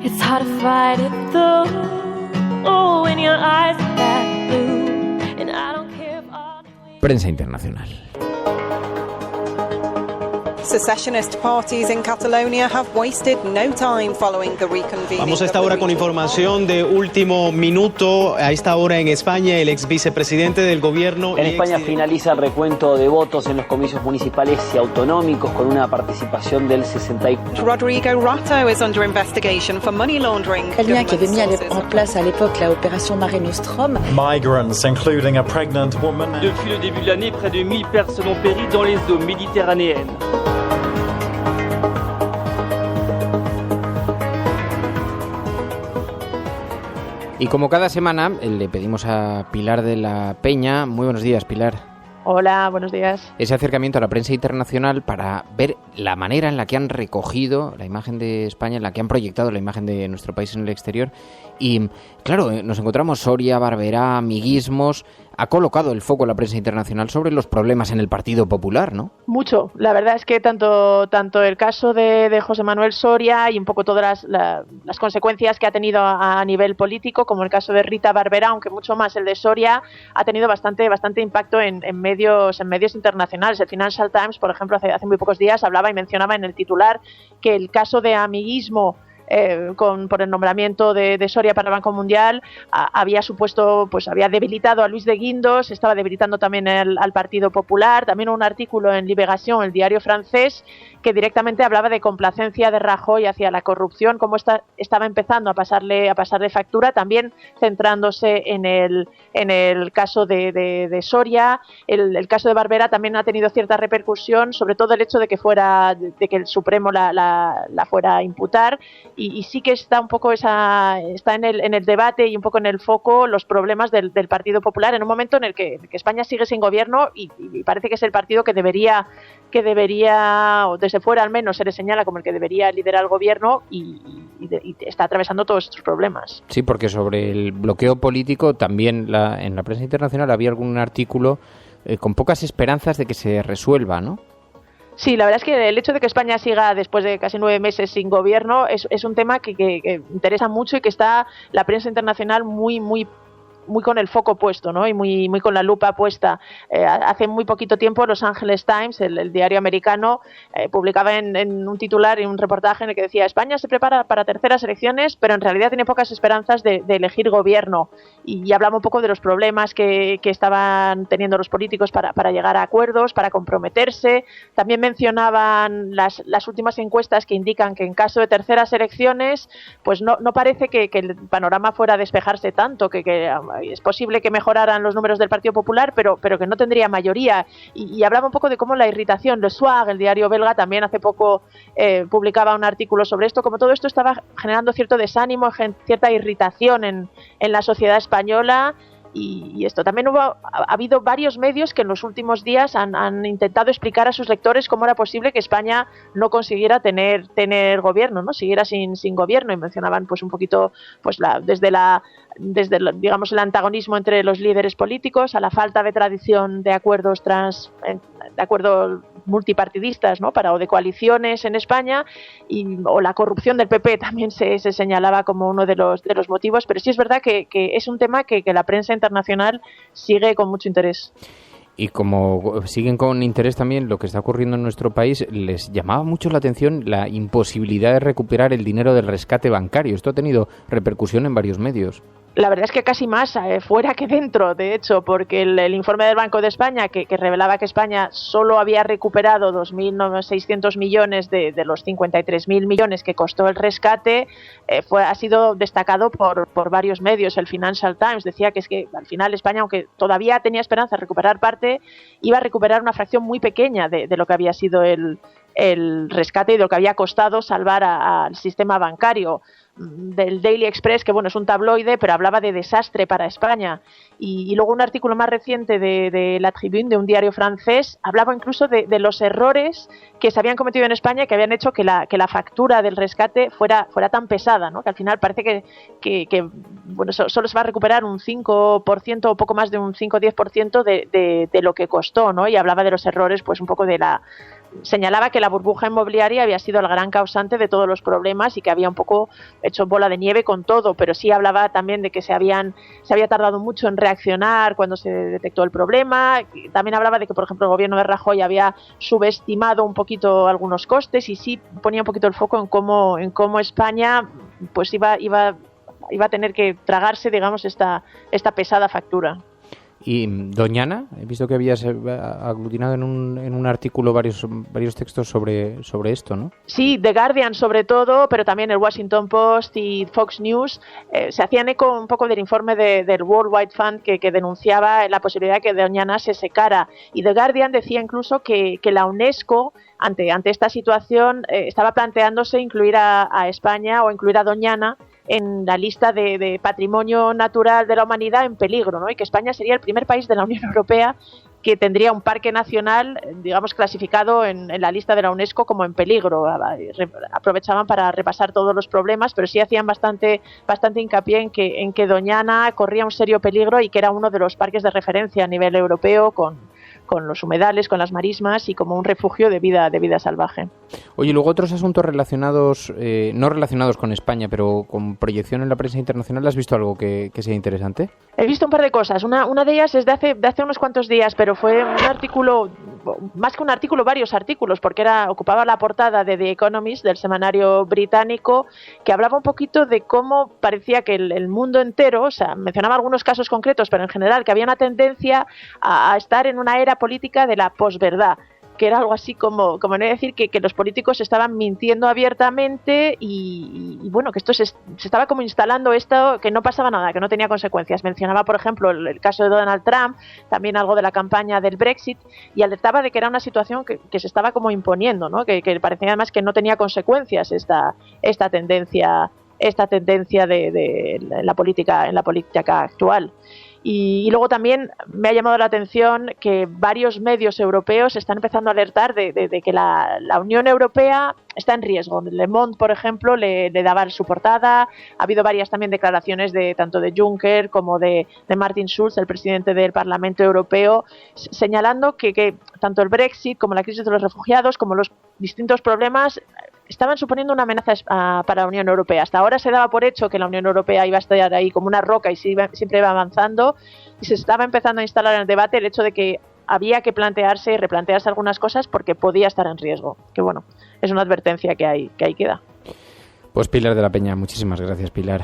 It's hard to fight it though. Oh, when your eyes are that blue. And I don't care if all Prensa internacional. Secessionist parties in Catalonia have wasted no time following the reconvening. Vamos a esta hora con información de último minuto. A esta hora en España, el ex vicepresidente del gobierno. En España finaliza el recuento de votos en los comicios municipales y autonómicos con una participación del 64%. Rodrigo Rato is under investigation for money laundering. El lien qui avait mis en place à l'époque la opération Mare Nostrum. Migrants, including a pregnant woman. Depuis le début de l'année, près de 1000 personnes ont péri dans les eaux méditerranéennes. Y como cada semana le pedimos a Pilar de la Peña. Muy buenos días, Pilar. Hola, buenos días. Ese acercamiento a la prensa internacional para ver la manera en la que han recogido la imagen de España, en la que han proyectado la imagen de nuestro país en el exterior. Y claro, nos encontramos Soria, Barberá, amiguismos. Ha colocado el foco en la prensa internacional sobre los problemas en el Partido Popular, ¿no? Mucho. La verdad es que tanto el caso de José Manuel Soria y un poco todas las consecuencias que ha tenido a nivel político, como el caso de Rita Barberá, aunque mucho más el de Soria, ha tenido bastante impacto en medios internacionales. El Financial Times, por ejemplo, hace muy pocos días hablaba y mencionaba en el titular que el caso de amiguismo por el nombramiento de Soria para el Banco Mundial había supuesto, pues había debilitado a Luis de Guindos, estaba debilitando también al Partido Popular. También un artículo en Libération, el diario francés, que directamente hablaba de complacencia de Rajoy hacia la corrupción, cómo estaba empezando a pasarle factura, también centrándose en el caso de Soria. El caso de Barberá también ha tenido cierta repercusión, sobre todo el hecho de que el Supremo la fuera a imputar, y sí que está un poco está en el debate y un poco en el foco los problemas del Partido Popular en un momento en el que España sigue sin gobierno y parece que es el partido que debería, o desde fuera al menos se le señala como el que debería liderar el gobierno, y está atravesando todos estos problemas. Sí, porque sobre el bloqueo político también en la prensa internacional había algún artículo con pocas esperanzas de que se resuelva, ¿no? Sí, la verdad es que el hecho de que España siga después de casi 9 meses sin gobierno es un tema que interesa mucho y que está la prensa internacional muy con el foco puesto, ¿no? Y muy con la lupa puesta. Hace muy poquito tiempo Los Angeles Times, el diario americano, publicaba en un titular y un reportaje en el que decía: España se prepara para terceras elecciones, pero en realidad tiene pocas esperanzas de elegir gobierno. Y hablaba un poco de los problemas que estaban teniendo los políticos para llegar a acuerdos, para comprometerse. También mencionaban las últimas encuestas que indican que en caso de terceras elecciones, pues no parece que el panorama fuera a despejarse tanto, que es posible que mejoraran los números del Partido Popular, pero que no tendría mayoría. Y hablaba un poco de cómo la irritación, Le Soir, el diario belga, también hace poco publicaba un artículo sobre esto, como todo esto estaba generando cierto desánimo, cierta irritación en la sociedad española. Y esto también ha habido varios medios que en los últimos días han intentado explicar a sus lectores cómo era posible que España no consiguiera tener gobierno, ¿no? Siguiera sin gobierno, y mencionaban pues un poquito pues desde digamos el antagonismo entre los líderes políticos, a la falta de tradición de acuerdos multipartidistas, ¿no? O de coaliciones en España, o la corrupción del PP también se señalaba como uno de los motivos. Pero sí es verdad que es un tema que la prensa internacional sigue con mucho interés. Y como siguen con interés también lo que está ocurriendo en nuestro país, les llamaba mucho la atención la imposibilidad de recuperar el dinero del rescate bancario. Esto ha tenido repercusión en varios medios. La verdad es que casi más fuera que dentro, de hecho, porque el informe del Banco de España que revelaba que España solo había recuperado 2.600 millones de los 53.000 millones que costó el rescate, ha sido destacado por varios medios. El Financial Times decía que es que al final España, aunque todavía tenía esperanza de recuperar parte, iba a recuperar una fracción muy pequeña de lo que había sido el rescate y de lo que había costado salvar al sistema bancario. Del Daily Express, que bueno, es un tabloide, pero hablaba de desastre para España. Y luego un artículo más reciente de La Tribune, de un diario francés, hablaba incluso de los errores que se habían cometido en España, que habían hecho que la factura del rescate fuera tan pesada, ¿no? Que al final parece que bueno, solo se va a recuperar un 5% o poco más de un 5 o 10% de lo que costó, ¿no? Y hablaba de los errores, pues un poco señalaba que la burbuja inmobiliaria había sido el gran causante de todos los problemas y que había un poco hecho bola de nieve con todo, pero sí hablaba también de que se había tardado mucho en reaccionar cuando se detectó el problema. También hablaba de que, por ejemplo, el gobierno de Rajoy había subestimado un poquito algunos costes, y sí ponía un poquito el foco en cómo España pues iba a tener que tragarse, digamos, esta pesada factura. Y Doñana, he visto que habías aglutinado en un artículo varios textos sobre esto, ¿no? Sí, The Guardian sobre todo, pero también el Washington Post y Fox News se hacían eco un poco del informe del World Wide Fund que denunciaba la posibilidad de que Doñana se secara. Y The Guardian decía incluso que la UNESCO, ante esta situación, estaba planteándose incluir a España o incluir a Doñana en la lista de patrimonio natural de la humanidad en peligro, ¿no? Y que España sería el primer país de la Unión Europea que tendría un parque nacional, digamos, clasificado en la lista de la UNESCO como en peligro. Aprovechaban para repasar todos los problemas, pero sí hacían bastante hincapié en que Doñana corría un serio peligro y que era uno de los parques de referencia a nivel europeo con los humedales, con las marismas y como un refugio de vida salvaje. Oye, luego otros asuntos relacionados, no relacionados con España, pero con proyección en la prensa internacional, ¿has visto algo que sea interesante? He visto un par de cosas. Una de ellas es de hace unos cuantos días, pero fue un artículo, más que un artículo, varios artículos, porque ocupaba la portada de The Economist, del semanario británico, que hablaba un poquito de cómo parecía que el mundo entero, o sea, mencionaba algunos casos concretos, pero en general que había una tendencia a estar en una era política de la posverdad, que era algo así como no decir que los políticos estaban mintiendo abiertamente y bueno, que esto se estaba como instalando esto, que no pasaba nada, que no tenía consecuencias. Mencionaba, por ejemplo, el caso de Donald Trump, también algo de la campaña del Brexit, y alertaba de que era una situación que se estaba como imponiendo, ¿no? Que parecía además que no tenía consecuencias esta tendencia de la política actual. Y luego también me ha llamado la atención que varios medios europeos están empezando a alertar de que la Unión Europea está en riesgo. Le Monde, por ejemplo, le daba su portada. Ha habido varias también declaraciones tanto de Juncker como de Martin Schulz, el presidente del Parlamento Europeo, señalando que tanto el Brexit como la crisis de los refugiados, como los distintos problemas, estaban suponiendo una amenaza para la Unión Europea. Hasta ahora se daba por hecho que la Unión Europea iba a estar ahí como una roca y siempre iba avanzando, y se estaba empezando a instalar en el debate el hecho de que había que plantearse y replantearse algunas cosas porque podía estar en riesgo. Que bueno, es una advertencia que ahí queda. Pues Pilar de la Peña, muchísimas gracias, Pilar.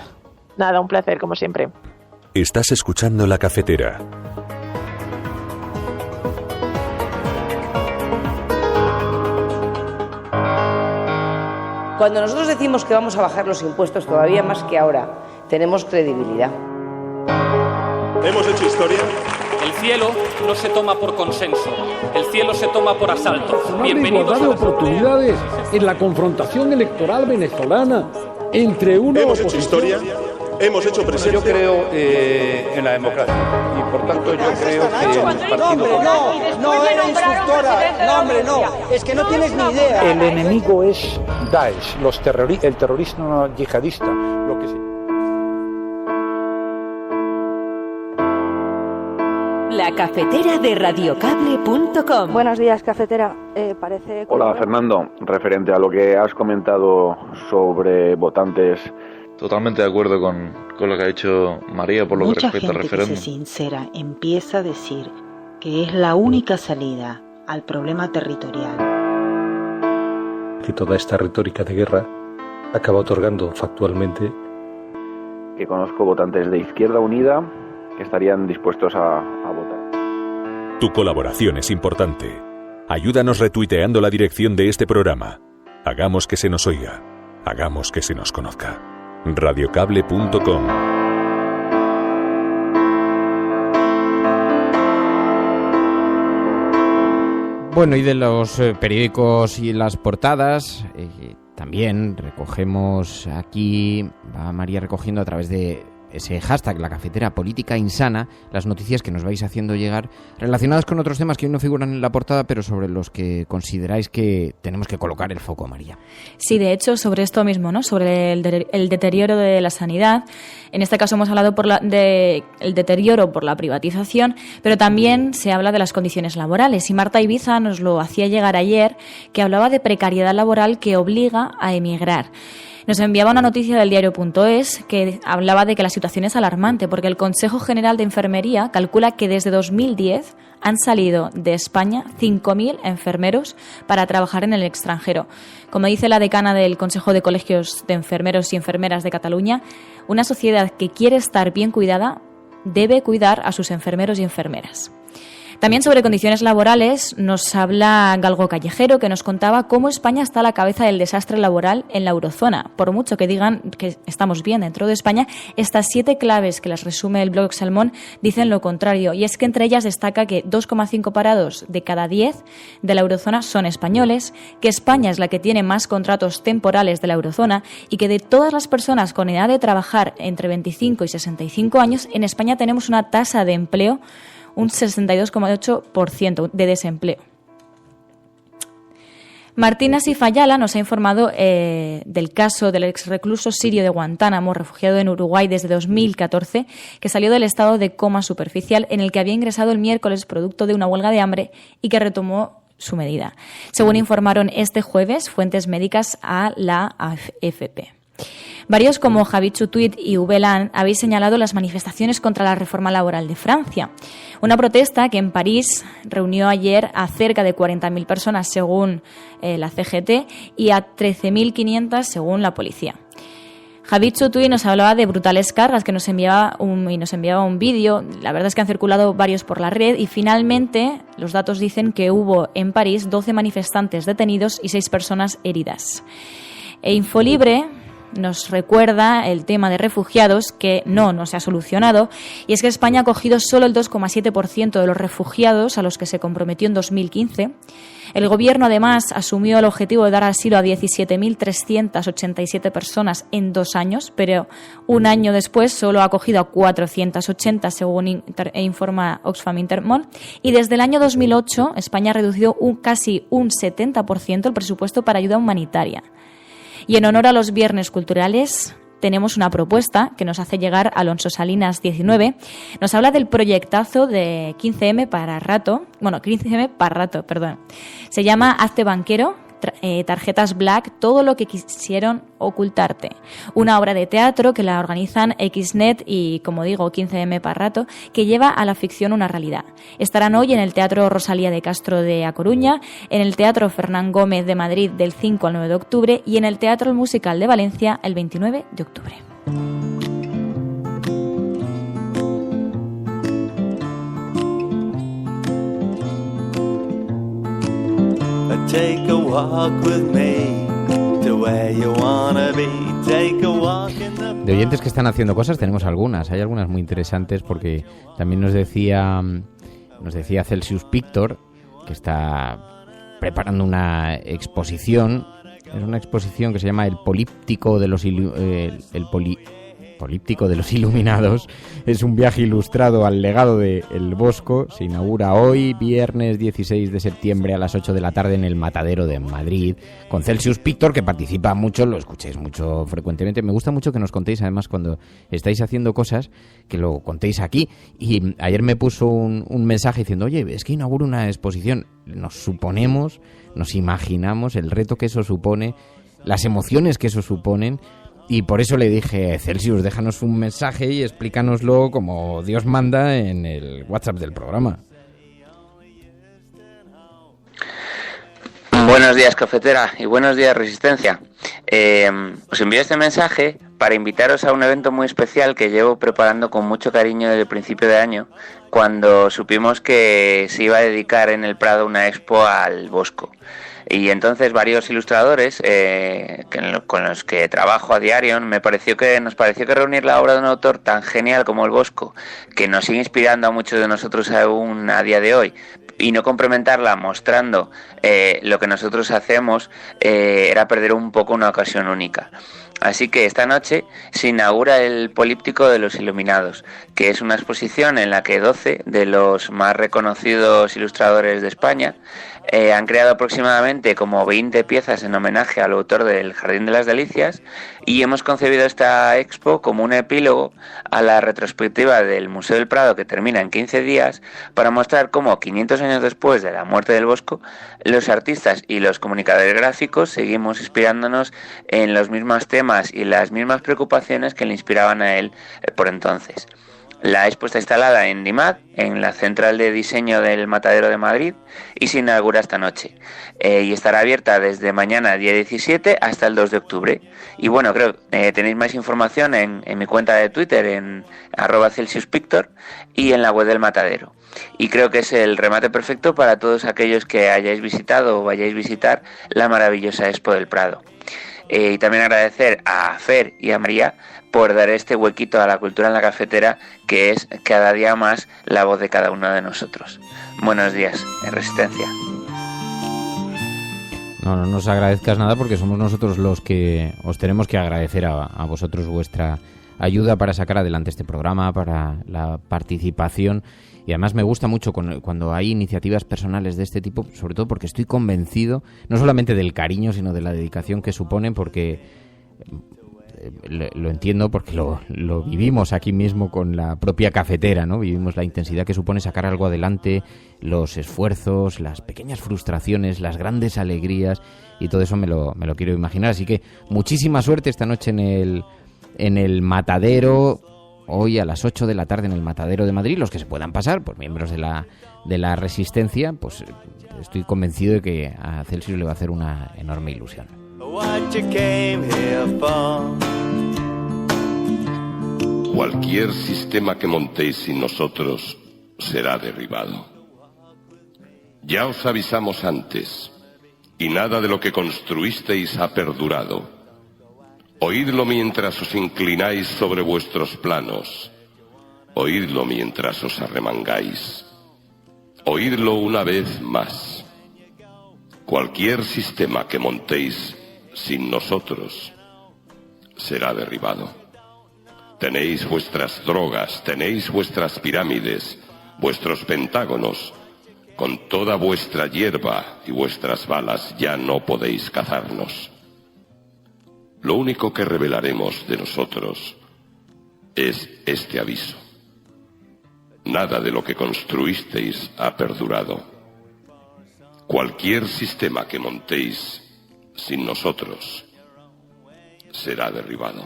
Nada, un placer, como siempre. Estás escuchando La Cafetera. Cuando nosotros decimos que vamos a bajar los impuestos todavía más que ahora, tenemos credibilidad. Hemos hecho historia. El cielo no se toma por consenso, el cielo se toma por asalto. Bienvenidos a las oportunidades en la confrontación electoral venezolana entre uno Hemos hecho historia. Hemos hecho presencia. Yo creo en la democracia y por tanto yo creo que el partido... No era instructora, no hombre, no, es que no tienes ni idea. El enemigo es Daesh, el terrorismo yihadista, lo que sí. La cafetera de radiocable.com. Buenos días, cafetera. Parece... Hola, Fernando. Referente a lo que has comentado sobre votantes... Totalmente de acuerdo con lo que ha dicho María por lo que respecta al referéndum. Mucha gente que se sincera empieza a decir que es la única salida al problema territorial. Y toda esta retórica de guerra acaba otorgando factualmente... Que conozco votantes de Izquierda Unida que estarían dispuestos a votar. Tu colaboración es importante. Ayúdanos retuiteando la dirección de este programa. Hagamos que se nos oiga. Hagamos que se nos conozca. Radiocable.com. Bueno, y de los periódicos y las portadas, también recogemos aquí, va María recogiendo a través de ese hashtag, la cafetera política insana, las noticias que nos vais haciendo llegar relacionadas con otros temas que hoy no figuran en la portada, pero sobre los que consideráis que tenemos que colocar el foco, María. Sí, de hecho, sobre esto mismo, ¿no? Sobre el deterioro de la sanidad. En este caso hemos hablado del deterioro por la privatización, pero también se habla de las condiciones laborales. Y Marta Ibiza nos lo hacía llegar ayer, que hablaba de precariedad laboral que obliga a emigrar. Nos enviaba una noticia del diario.es que hablaba de que la situación es alarmante porque el Consejo General de Enfermería calcula que desde 2010 han salido de España 5.000 enfermeros para trabajar en el extranjero. Como dice la decana del Consejo de Colegios de Enfermeros y Enfermeras de Cataluña, una sociedad que quiere estar bien cuidada debe cuidar a sus enfermeros y enfermeras. También sobre condiciones laborales nos habla Galgo Callejero, que nos contaba cómo España está a la cabeza del desastre laboral en la eurozona. Por mucho que digan que estamos bien dentro de España, estas 7 claves que las resume el blog Salmón dicen lo contrario. Y es que entre ellas destaca que 2,5 parados de cada 10 de la eurozona son españoles, que España es la que tiene más contratos temporales de la eurozona y que de todas las personas con edad de trabajar entre 25 y 65 años, en España tenemos una tasa de empleo un 62,8% de desempleo. Martina Sifayala nos ha informado del caso del exrecluso sirio de Guantánamo, refugiado en Uruguay desde 2014, que salió del estado de coma superficial en el que había ingresado el miércoles producto de una huelga de hambre y que retomó su medida, según informaron este jueves fuentes médicas a la AFP. Varios como Javi Chutuit y Ubelan habéis señalado las manifestaciones contra la reforma laboral de Francia. Una protesta que en París reunió ayer a cerca de 40.000 personas según la CGT y a 13.500 según la policía. Javi Chutuit nos hablaba de brutales cargas que nos enviaba un vídeo. La verdad es que han circulado varios por la red y finalmente los datos dicen que hubo en París 12 manifestantes detenidos y 6 personas heridas. Infolibre nos recuerda el tema de refugiados que no se ha solucionado, y es que España ha acogido solo el 2,7% de los refugiados a los que se comprometió en 2015. El Gobierno, además, asumió el objetivo de dar asilo a 17.387 personas en 2 años, pero un año después solo ha acogido a 480, según informa Oxfam Intermón, y desde el año 2008 España ha reducido casi un 70% el presupuesto para ayuda humanitaria. Y en honor a los viernes culturales tenemos una propuesta que nos hace llegar Alonso Salinas 19. Nos habla del proyectazo de 15M para rato. Se llama Hazte banquero, tarjetas Black, todo lo que quisieron ocultarte. Una obra de teatro que la organizan Xnet y, como digo, 15M para rato, que lleva a la ficción una realidad. Estarán hoy en el Teatro Rosalía de Castro de A Coruña, en el Teatro Fernán Gómez de Madrid del 5 al 9 de octubre y en el Teatro Musical de Valencia el 29 de octubre. Take a walk with me to where you wanna be. Take a walk in the... De oyentes que están haciendo cosas tenemos algunas. Hay algunas muy interesantes porque también nos decía Celsius Pictor que está preparando una exposición. Es una exposición que se llama El Políptico de los Políptico de los Iluminados. Es un viaje ilustrado al legado de El Bosco. Se inaugura hoy, viernes 16 de septiembre a las 8 de la tarde en el Matadero de Madrid, con Celsius Pictor, que participa mucho, lo escuchéis mucho frecuentemente. Me gusta mucho que nos contéis, además, cuando estáis haciendo cosas, que lo contéis aquí. Y ayer me puso un mensaje diciendo, oye, es que inauguro una exposición. Nos imaginamos el reto que eso supone, las emociones que eso suponen. Y por eso le dije, Celsius, déjanos un mensaje y explícanoslo como Dios manda en el WhatsApp del programa. Buenos días, cafetera, y buenos días, Resistencia. Os envío este mensaje para invitaros a un evento muy especial que llevo preparando con mucho cariño desde el principio de año, cuando supimos que se iba a dedicar en el Prado una expo al Bosco. Y entonces varios ilustradores con los que trabajo a diario nos pareció que reunir la obra de un autor tan genial como El Bosco, que nos sigue inspirando a muchos de nosotros aún a día de hoy, y no complementarla mostrando lo que nosotros hacemos, era perder un poco una ocasión única. Así que esta noche se inaugura el Políptico de los Iluminados, que es una exposición en la que 12 de los más reconocidos ilustradores de España han creado aproximadamente como 20 piezas en homenaje al autor del Jardín de las Delicias, y hemos concebido esta expo como un epílogo a la retrospectiva del Museo del Prado, que termina en 15 días, para mostrar cómo 500 años después de la muerte del Bosco, los artistas y los comunicadores gráficos seguimos inspirándonos en los mismos temas y las mismas preocupaciones que le inspiraban a él por entonces. La expo está instalada en DIMAD, en la central de diseño del Matadero de Madrid, y se inaugura esta noche. Y estará abierta desde mañana, día 17, hasta el 2 de octubre. Y bueno, creo que tenéis más información en mi cuenta de Twitter, en @CelsiusPictor, y en la web del Matadero. Y creo que es el remate perfecto para todos aquellos que hayáis visitado o vayáis a visitar la maravillosa Expo del Prado. Y también agradecer a Fer y a María por dar este huequito a la cultura en la cafetera, que es cada día más la voz de cada uno de nosotros. Buenos días, en Resistencia. No nos agradezcas nada, porque somos nosotros los que os tenemos que agradecer a vosotros vuestra ayuda para sacar adelante este programa, para la participación. Y además me gusta mucho cuando hay iniciativas personales de este tipo, sobre todo porque estoy convencido, no solamente del cariño, sino de la dedicación que suponen, porque lo entiendo, porque lo vivimos aquí mismo con la propia cafetera, ¿no? Vivimos la intensidad que supone sacar algo adelante, los esfuerzos, las pequeñas frustraciones, las grandes alegrías, y todo eso me lo quiero imaginar. Así que muchísima suerte esta noche en el Matadero. Hoy a las 8 de la tarde en el Matadero de Madrid, los que se puedan pasar, pues miembros de la Resistencia, pues estoy convencido de que a Celsius le va a hacer una enorme ilusión. Cualquier sistema que montéis sin nosotros será derribado. Ya os avisamos antes, y nada de lo que construisteis ha perdurado. Oídlo mientras os inclináis sobre vuestros planos. Oídlo mientras os arremangáis. Oídlo una vez más. Cualquier sistema que montéis sin nosotros será derribado. Tenéis vuestras drogas, tenéis vuestras pirámides, vuestros pentágonos. Con toda vuestra hierba y vuestras balas ya no podéis cazarnos. Lo único que revelaremos de nosotros es este aviso. Nada de lo que construisteis ha perdurado. Cualquier sistema que montéis sin nosotros será derribado.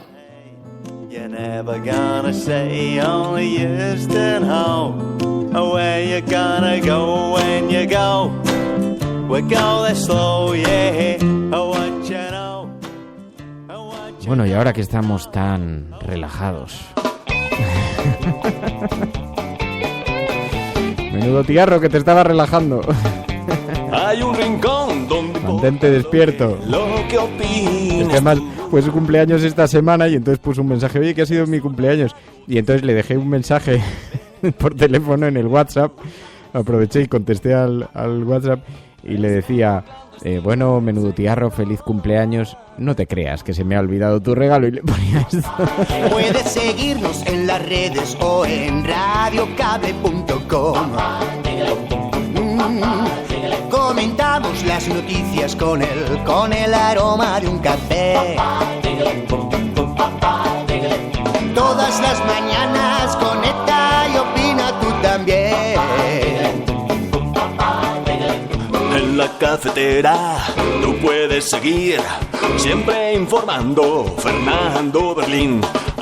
You're never gonna say only Houston home. Where you gonna go when you go? We go there slow, yeah. What you know. Bueno, y ahora que estamos tan relajados. Menudo tiarro que te estaba relajando. Hay un rincón donde mantente despierto. Lo que opinas. Es que además fue su cumpleaños esta semana y entonces puso un mensaje, oye, que ha sido mi cumpleaños. Y entonces le dejé un mensaje por teléfono en el WhatsApp. Aproveché y contesté al WhatsApp y le decía, bueno, menudo tiarro, feliz cumpleaños. No te creas que se me ha olvidado tu regalo, y le ponía esto. Puedes seguirnos en las redes o en radiocable.com. Comentamos las noticias con el aroma de un café. Todas las mañanas conecta y opina tú también. En la cafetera tú puedes seguir siempre informando. Fernando Berlín.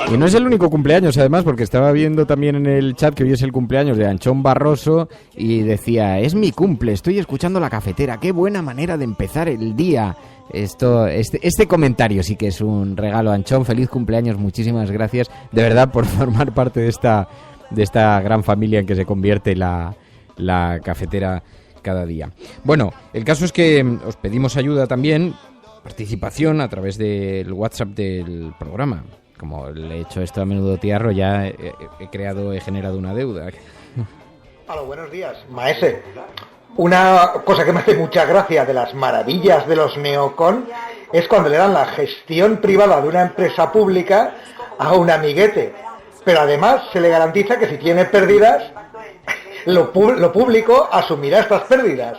Y no es el único cumpleaños, además, porque estaba viendo también en el chat que hoy es el cumpleaños de Anchón Barroso y decía, es mi cumple, estoy escuchando la cafetera, qué buena manera de empezar el día. Este comentario sí que es un regalo, Anchón, feliz cumpleaños, muchísimas gracias de verdad por formar parte de esta gran familia en que se convierte la cafetera cada día. Bueno, el caso es que os pedimos ayuda también, participación a través del WhatsApp del programa. Como le he hecho esto a menudo tiarro, ya he generado una deuda. Hola, buenos días, maese. Una cosa que me hace mucha gracia de las maravillas de los neocon es cuando le dan la gestión privada de una empresa pública a un amiguete. Pero además se le garantiza que si tiene pérdidas, lo público asumirá estas pérdidas.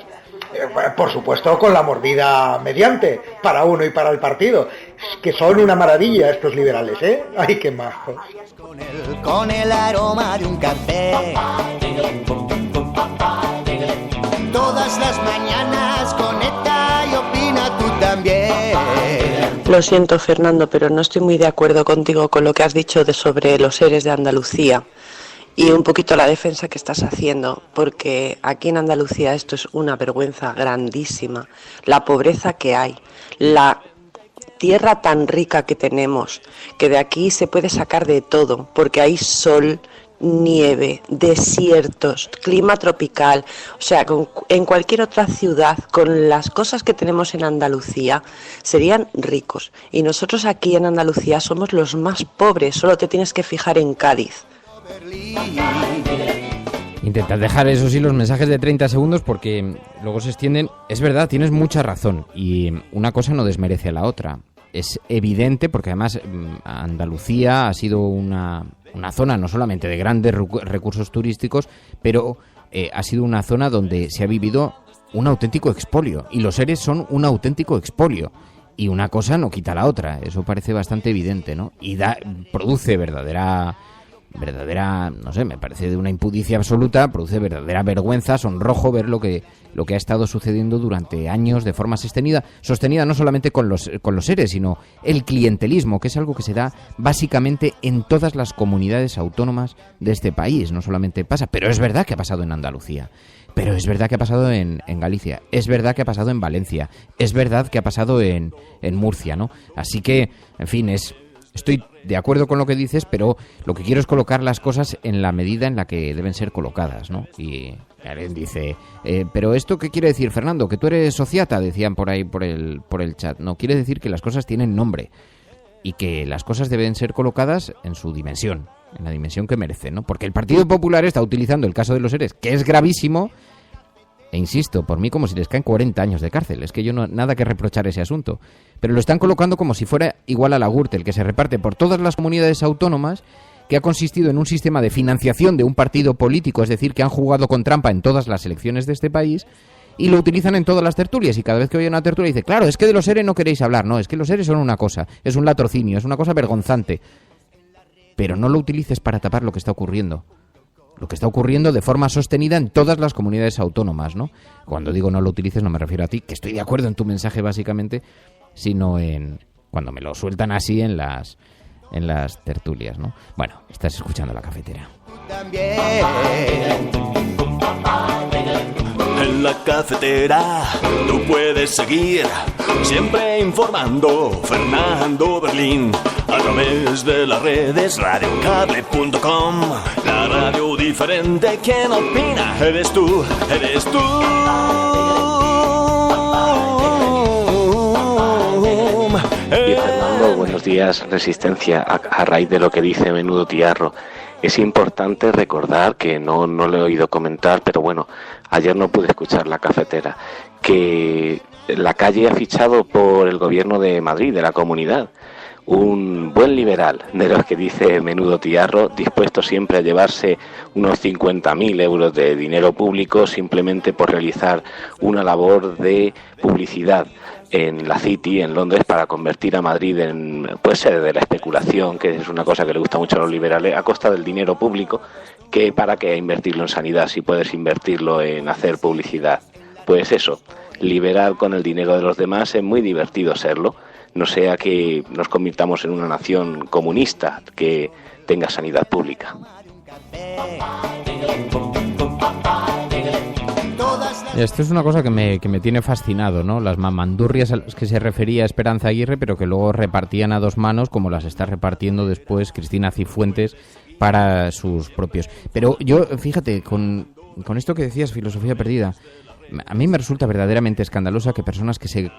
Por supuesto con la mordida mediante, para uno y para el partido. Que son una maravilla estos liberales, ¿eh? ¡Ay, qué majos! Con el aroma de un café. Todas las mañanas conecta y opina tú también. Lo siento, Fernando, pero no estoy muy de acuerdo contigo con lo que has dicho sobre los seres de Andalucía. Y un poquito la defensa que estás haciendo, porque aquí en Andalucía esto es una vergüenza grandísima. La pobreza que hay, la tierra tan rica que tenemos, que de aquí se puede sacar de todo, porque hay sol, nieve, desiertos, clima tropical. O sea, en cualquier otra ciudad, con las cosas que tenemos en Andalucía, serían ricos. Y nosotros aquí en Andalucía somos los más pobres, solo te tienes que fijar en Cádiz. Intentad dejar, eso sí, los mensajes de 30 segundos porque luego se extienden. Es verdad, tienes mucha razón y una cosa no desmerece a la otra. es evidente, porque además Andalucía ha sido una zona no solamente de grandes recursos turísticos, pero ha sido una zona donde se ha vivido un auténtico expolio, y los ERE son un auténtico expolio, y una cosa no quita la otra, eso parece bastante evidente, ¿no? Y produce verdadera, no sé, me parece de una impudicia absoluta, produce verdadera vergüenza, sonrojo ver lo que ha estado sucediendo durante años de forma sostenida no solamente con los ERE, sino el clientelismo, que es algo que se da básicamente en todas las comunidades autónomas de este país, no solamente pasa, pero es verdad que ha pasado en Andalucía, pero es verdad que ha pasado en Galicia, es verdad que ha pasado en Valencia, es verdad que ha pasado en Murcia, ¿no? Así que, en fin, estoy de acuerdo con lo que dices, pero lo que quiero es colocar las cosas en la medida en la que deben ser colocadas, ¿no? Y alguien dice, ¿pero esto qué quiere decir, Fernando? ¿Que tú eres sociata? Decían por ahí por el chat. No, quiere decir que las cosas tienen nombre y que las cosas deben ser colocadas en su dimensión, en la dimensión que merecen, ¿no? Porque el Partido Popular está utilizando el caso de los ERE, que es gravísimo, e insisto, por mí como si les caen 40 años de cárcel. Es que yo no nada que reprochar ese asunto. Pero lo están colocando como si fuera igual a la Gürtel, que se reparte por todas las comunidades autónomas, que ha consistido en un sistema de financiación de un partido político, es decir, que han jugado con trampa en todas las elecciones de este país, y lo utilizan en todas las tertulias. Y cada vez que oye una tertulia dice, claro, es que de los ERE no queréis hablar. No, es que los ERE son una cosa, es un latrocinio, es una cosa vergonzante. Pero no lo utilices para tapar lo que está ocurriendo. Lo que está ocurriendo de forma sostenida en todas las comunidades autónomas, ¿no? Cuando digo no lo utilices no me refiero a ti, que estoy de acuerdo en tu mensaje básicamente, sino en cuando me lo sueltan así en las tertulias, ¿no? Bueno, estás escuchando La Cafetera. En La Cafetera tú puedes seguir siempre informando Fernando Berlín a través de las redes radiocable.com, la radio diferente. ¿Quién opina? Eres tú, eres tú. Y Fernando, buenos días. Resistencia, a raíz de lo que dice Menudo Tiarro, es importante recordar que no lo he oído comentar, pero bueno, ayer no pude escuchar La Cafetera, que la Calle ha fichado por el gobierno de Madrid, de la Comunidad, un buen liberal, de los que dice Menudo Tiarro, dispuesto siempre a llevarse unos 50.000 euros de dinero público simplemente por realizar una labor de publicidad en la City, en Londres, para convertir a Madrid en, puede ser de la especulación, que es una cosa que le gusta mucho a los liberales, a costa del dinero público, que para qué invertirlo en sanidad si puedes invertirlo en hacer publicidad. Pues eso, liberal con el dinero de los demás, es muy divertido serlo, no sea que nos convirtamos en una nación comunista que tenga sanidad pública. Esto es una cosa que me tiene fascinado, ¿no? Las mamandurrias a las que se refería Esperanza Aguirre, pero que luego repartían a dos manos, como las está repartiendo después Cristina Cifuentes para sus propios. Pero yo, fíjate, con esto que decías, filosofía perdida, a mí me resulta verdaderamente escandalosa que personas que se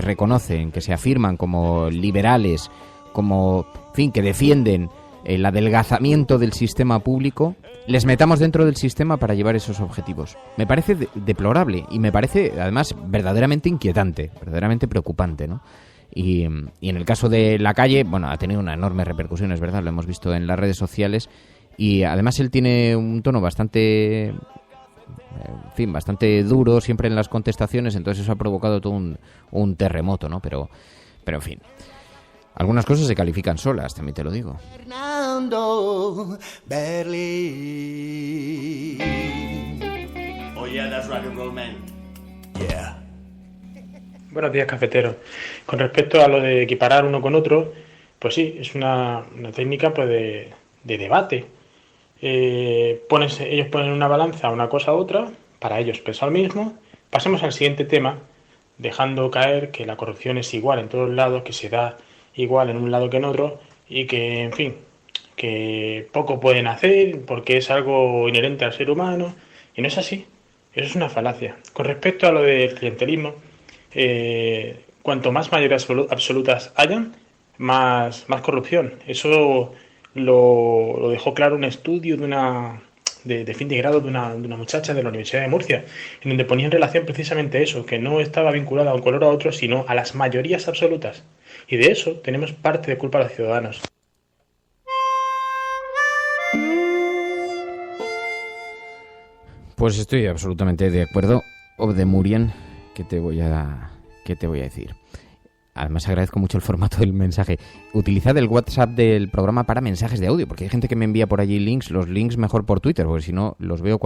reconocen, que se afirman como liberales, como, en fin, que defienden el adelgazamiento del sistema público, les metamos dentro del sistema para llevar esos objetivos. Me parece deplorable y me parece, además, verdaderamente inquietante, verdaderamente preocupante, ¿no? Y en el caso de La Calle, bueno, ha tenido una enorme repercusión, es verdad, lo hemos visto en las redes sociales, y además él tiene un tono bastante, en fin, bastante duro siempre en las contestaciones, entonces eso ha provocado todo un terremoto, ¿no? Pero en fin, algunas cosas se califican solas, también te lo digo. Fernando Berlín. Oh yeah, that's rock and roll, man. Yeah. Buenos días, cafetero. Con respecto a lo de equiparar uno con otro, pues sí, es una técnica pues de debate. Ellos ponen una balanza una cosa a otra, para ellos pesa lo mismo. Pasemos al siguiente tema, dejando caer que la corrupción es igual en todos lados, que se da igual en un lado que en otro, y que, en fin, que poco pueden hacer porque es algo inherente al ser humano, y no es así. Eso es una falacia. Con respecto a lo del clientelismo, cuanto más mayorías absolutas hayan, más corrupción. Eso lo dejó claro un estudio de de fin de grado de una muchacha de la Universidad de Murcia, en donde ponía en relación precisamente eso, que no estaba vinculada a un color o a otro, sino a las mayorías absolutas. Y de eso tenemos parte de culpa los ciudadanos. Pues estoy absolutamente de acuerdo. Obdemurien, ¿qué te voy a decir? Además agradezco mucho el formato del mensaje. Utilizad el WhatsApp del programa para mensajes de audio, porque hay gente que me envía por allí links, los links mejor por Twitter, porque si no los veo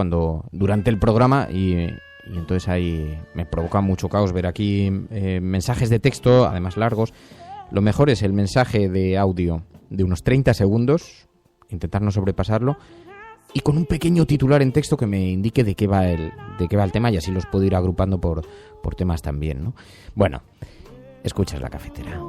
durante el programa y entonces ahí me provoca mucho caos ver aquí mensajes de texto, además largos. Lo mejor es el mensaje de audio de unos 30 segundos, intentar no sobrepasarlo, y con un pequeño titular en texto que me indique de qué va el tema, y así los puedo ir agrupando por temas también, ¿no? Bueno, escuchas La Cafetera.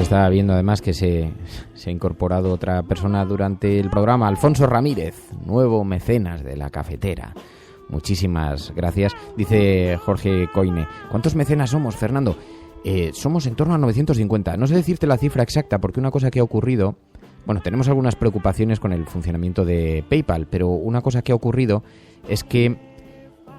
Estaba viendo además que se ha incorporado otra persona durante el programa, Alfonso Ramírez, nuevo mecenas de La Cafetera. Muchísimas gracias. Dice Jorge Coine, ¿cuántos mecenas somos, Fernando? Somos en torno a 950. No sé decirte la cifra exacta porque una cosa que ha ocurrido... Bueno, tenemos algunas preocupaciones con el funcionamiento de PayPal, pero una cosa que ha ocurrido es que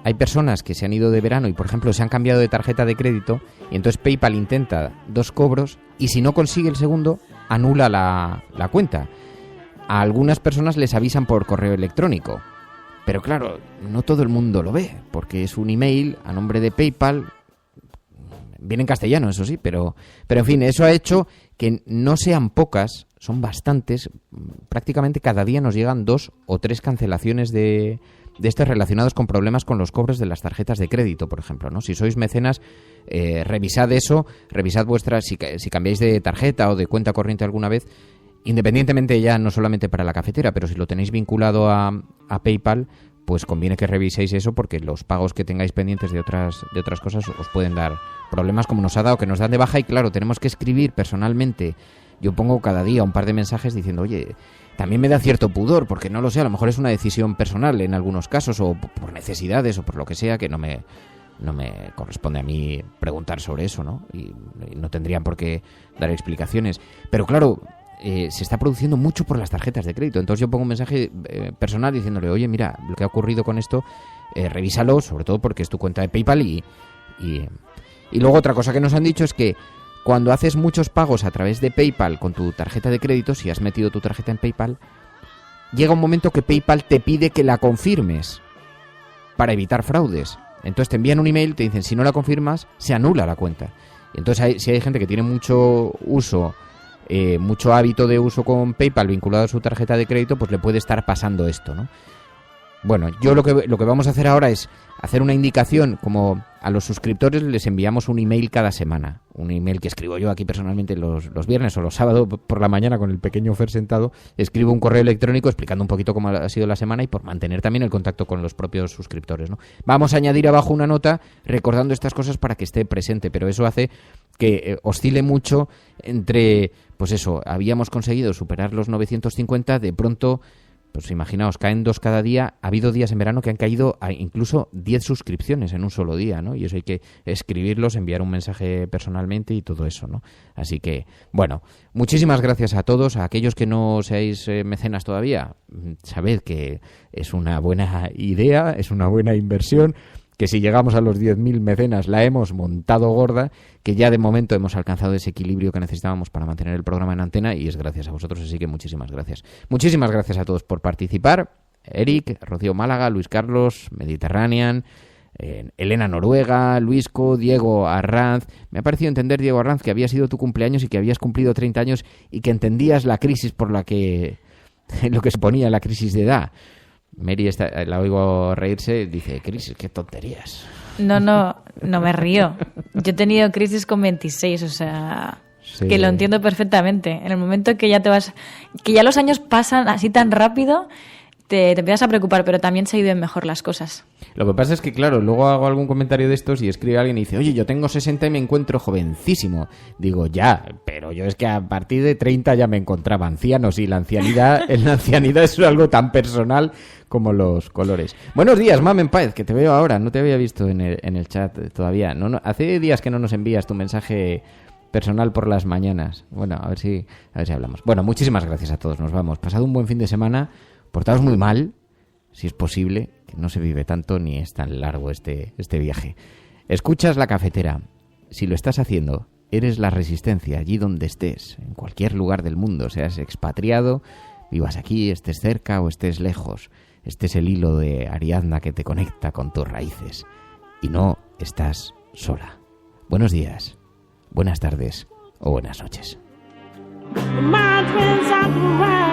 hay personas que se han ido de verano y, por ejemplo, se han cambiado de tarjeta de crédito y entonces PayPal intenta 2 cobros y si no consigue el segundo, anula la cuenta. A algunas personas les avisan por correo electrónico. Pero claro, no todo el mundo lo ve, porque es un email a nombre de PayPal. Viene en castellano, eso sí, pero en fin, eso ha hecho que no sean pocas, son bastantes. Prácticamente cada día nos llegan 2 o 3 cancelaciones de estos relacionados con problemas con los cobros de las tarjetas de crédito, por ejemplo, ¿no? Si sois mecenas, revisad eso, revisad vuestras, si cambiáis de tarjeta o de cuenta corriente alguna vez, independientemente ya no solamente para La Cafetera, pero si lo tenéis vinculado a PayPal, pues conviene que reviséis eso porque los pagos que tengáis pendientes de otras cosas os pueden dar problemas como nos ha dado, que nos dan de baja y claro, tenemos que escribir personalmente. Yo pongo cada día un par de mensajes diciendo, oye, también me da cierto pudor, porque no lo sé, a lo mejor es una decisión personal en algunos casos, o por necesidades, o por lo que sea, que no me corresponde a mí preguntar sobre eso, ¿no? Y no tendrían por qué dar explicaciones. Pero claro, se está produciendo mucho por las tarjetas de crédito. Entonces yo pongo un mensaje personal diciéndole, oye, mira, lo que ha ocurrido con esto, revísalo, sobre todo porque es tu cuenta de PayPal y luego otra cosa que nos han dicho es que cuando haces muchos pagos a través de PayPal con tu tarjeta de crédito, si has metido tu tarjeta en PayPal, llega un momento que PayPal te pide que la confirmes para evitar fraudes. Entonces te envían un email, te dicen, si no la confirmas, se anula la cuenta. Entonces si hay gente que tiene mucho uso, mucho hábito de uso con PayPal vinculado a su tarjeta de crédito, pues le puede estar pasando esto, ¿no? Bueno, yo lo que vamos a hacer ahora es hacer una indicación, como a los suscriptores les enviamos un email cada semana, un email que escribo yo aquí personalmente los viernes o los sábados por la mañana con el pequeño Fer sentado, escribo un correo electrónico explicando un poquito cómo ha sido la semana y por mantener también el contacto con los propios suscriptores, ¿no? Vamos a añadir abajo una nota recordando estas cosas para que esté presente, pero eso hace que oscile mucho entre, pues eso, habíamos conseguido superar los 950, de pronto... Pues imaginaos, caen 2 cada día. Ha habido días en verano que han caído a incluso 10 suscripciones en un solo día, ¿no? Y eso hay que escribirlos, enviar un mensaje personalmente y todo eso, ¿no? Así que, bueno, muchísimas gracias a todos. A aquellos que no seáis mecenas todavía, sabed que es una buena idea, es una buena inversión, que si llegamos a los 10.000 mecenas la hemos montado gorda, que ya de momento hemos alcanzado ese equilibrio que necesitábamos para mantener el programa en antena y es gracias a vosotros, así que muchísimas gracias. Muchísimas gracias a todos por participar. Eric, Rocío Málaga, Luis Carlos, Mediterranean, Elena Noruega, Luisco, Diego Arranz. Me ha parecido entender, Diego Arranz, que había sido tu cumpleaños y que habías cumplido 30 años y que entendías la crisis por la que lo que se ponía la crisis de edad. Mary la oigo reírse, dice, crisis, qué tonterías. No me río. Yo he tenido crisis con 26, o sea, sí. Que lo entiendo perfectamente. En el momento que ya los años pasan así tan rápido, te empiezas a preocupar, pero también se viven mejor las cosas. Lo que pasa es que, claro, luego hago algún comentario de estos y escribe alguien y dice, oye, yo tengo 60 y me encuentro jovencísimo. Digo, ya, pero yo es que a partir de 30 ya me encontraba anciano. Sí, la ancianidad es algo tan personal como los colores. Buenos días, Mamen Páez, que te veo ahora. No te había visto en el chat todavía. No, hace días que no nos envías tu mensaje personal por las mañanas. Bueno, a ver si hablamos. Bueno, muchísimas gracias a todos. Nos vamos. Pasad un buen fin de semana. Portaos muy mal, si es posible, que no se vive tanto ni es tan largo este viaje. Escuchas La Cafetera. Si lo estás haciendo, eres la resistencia allí donde estés, en cualquier lugar del mundo, seas expatriado, vivas aquí, estés cerca o estés lejos. Este es el hilo de Ariadna que te conecta con tus raíces. Y no estás sola. Buenos días, buenas tardes o buenas noches. My friends are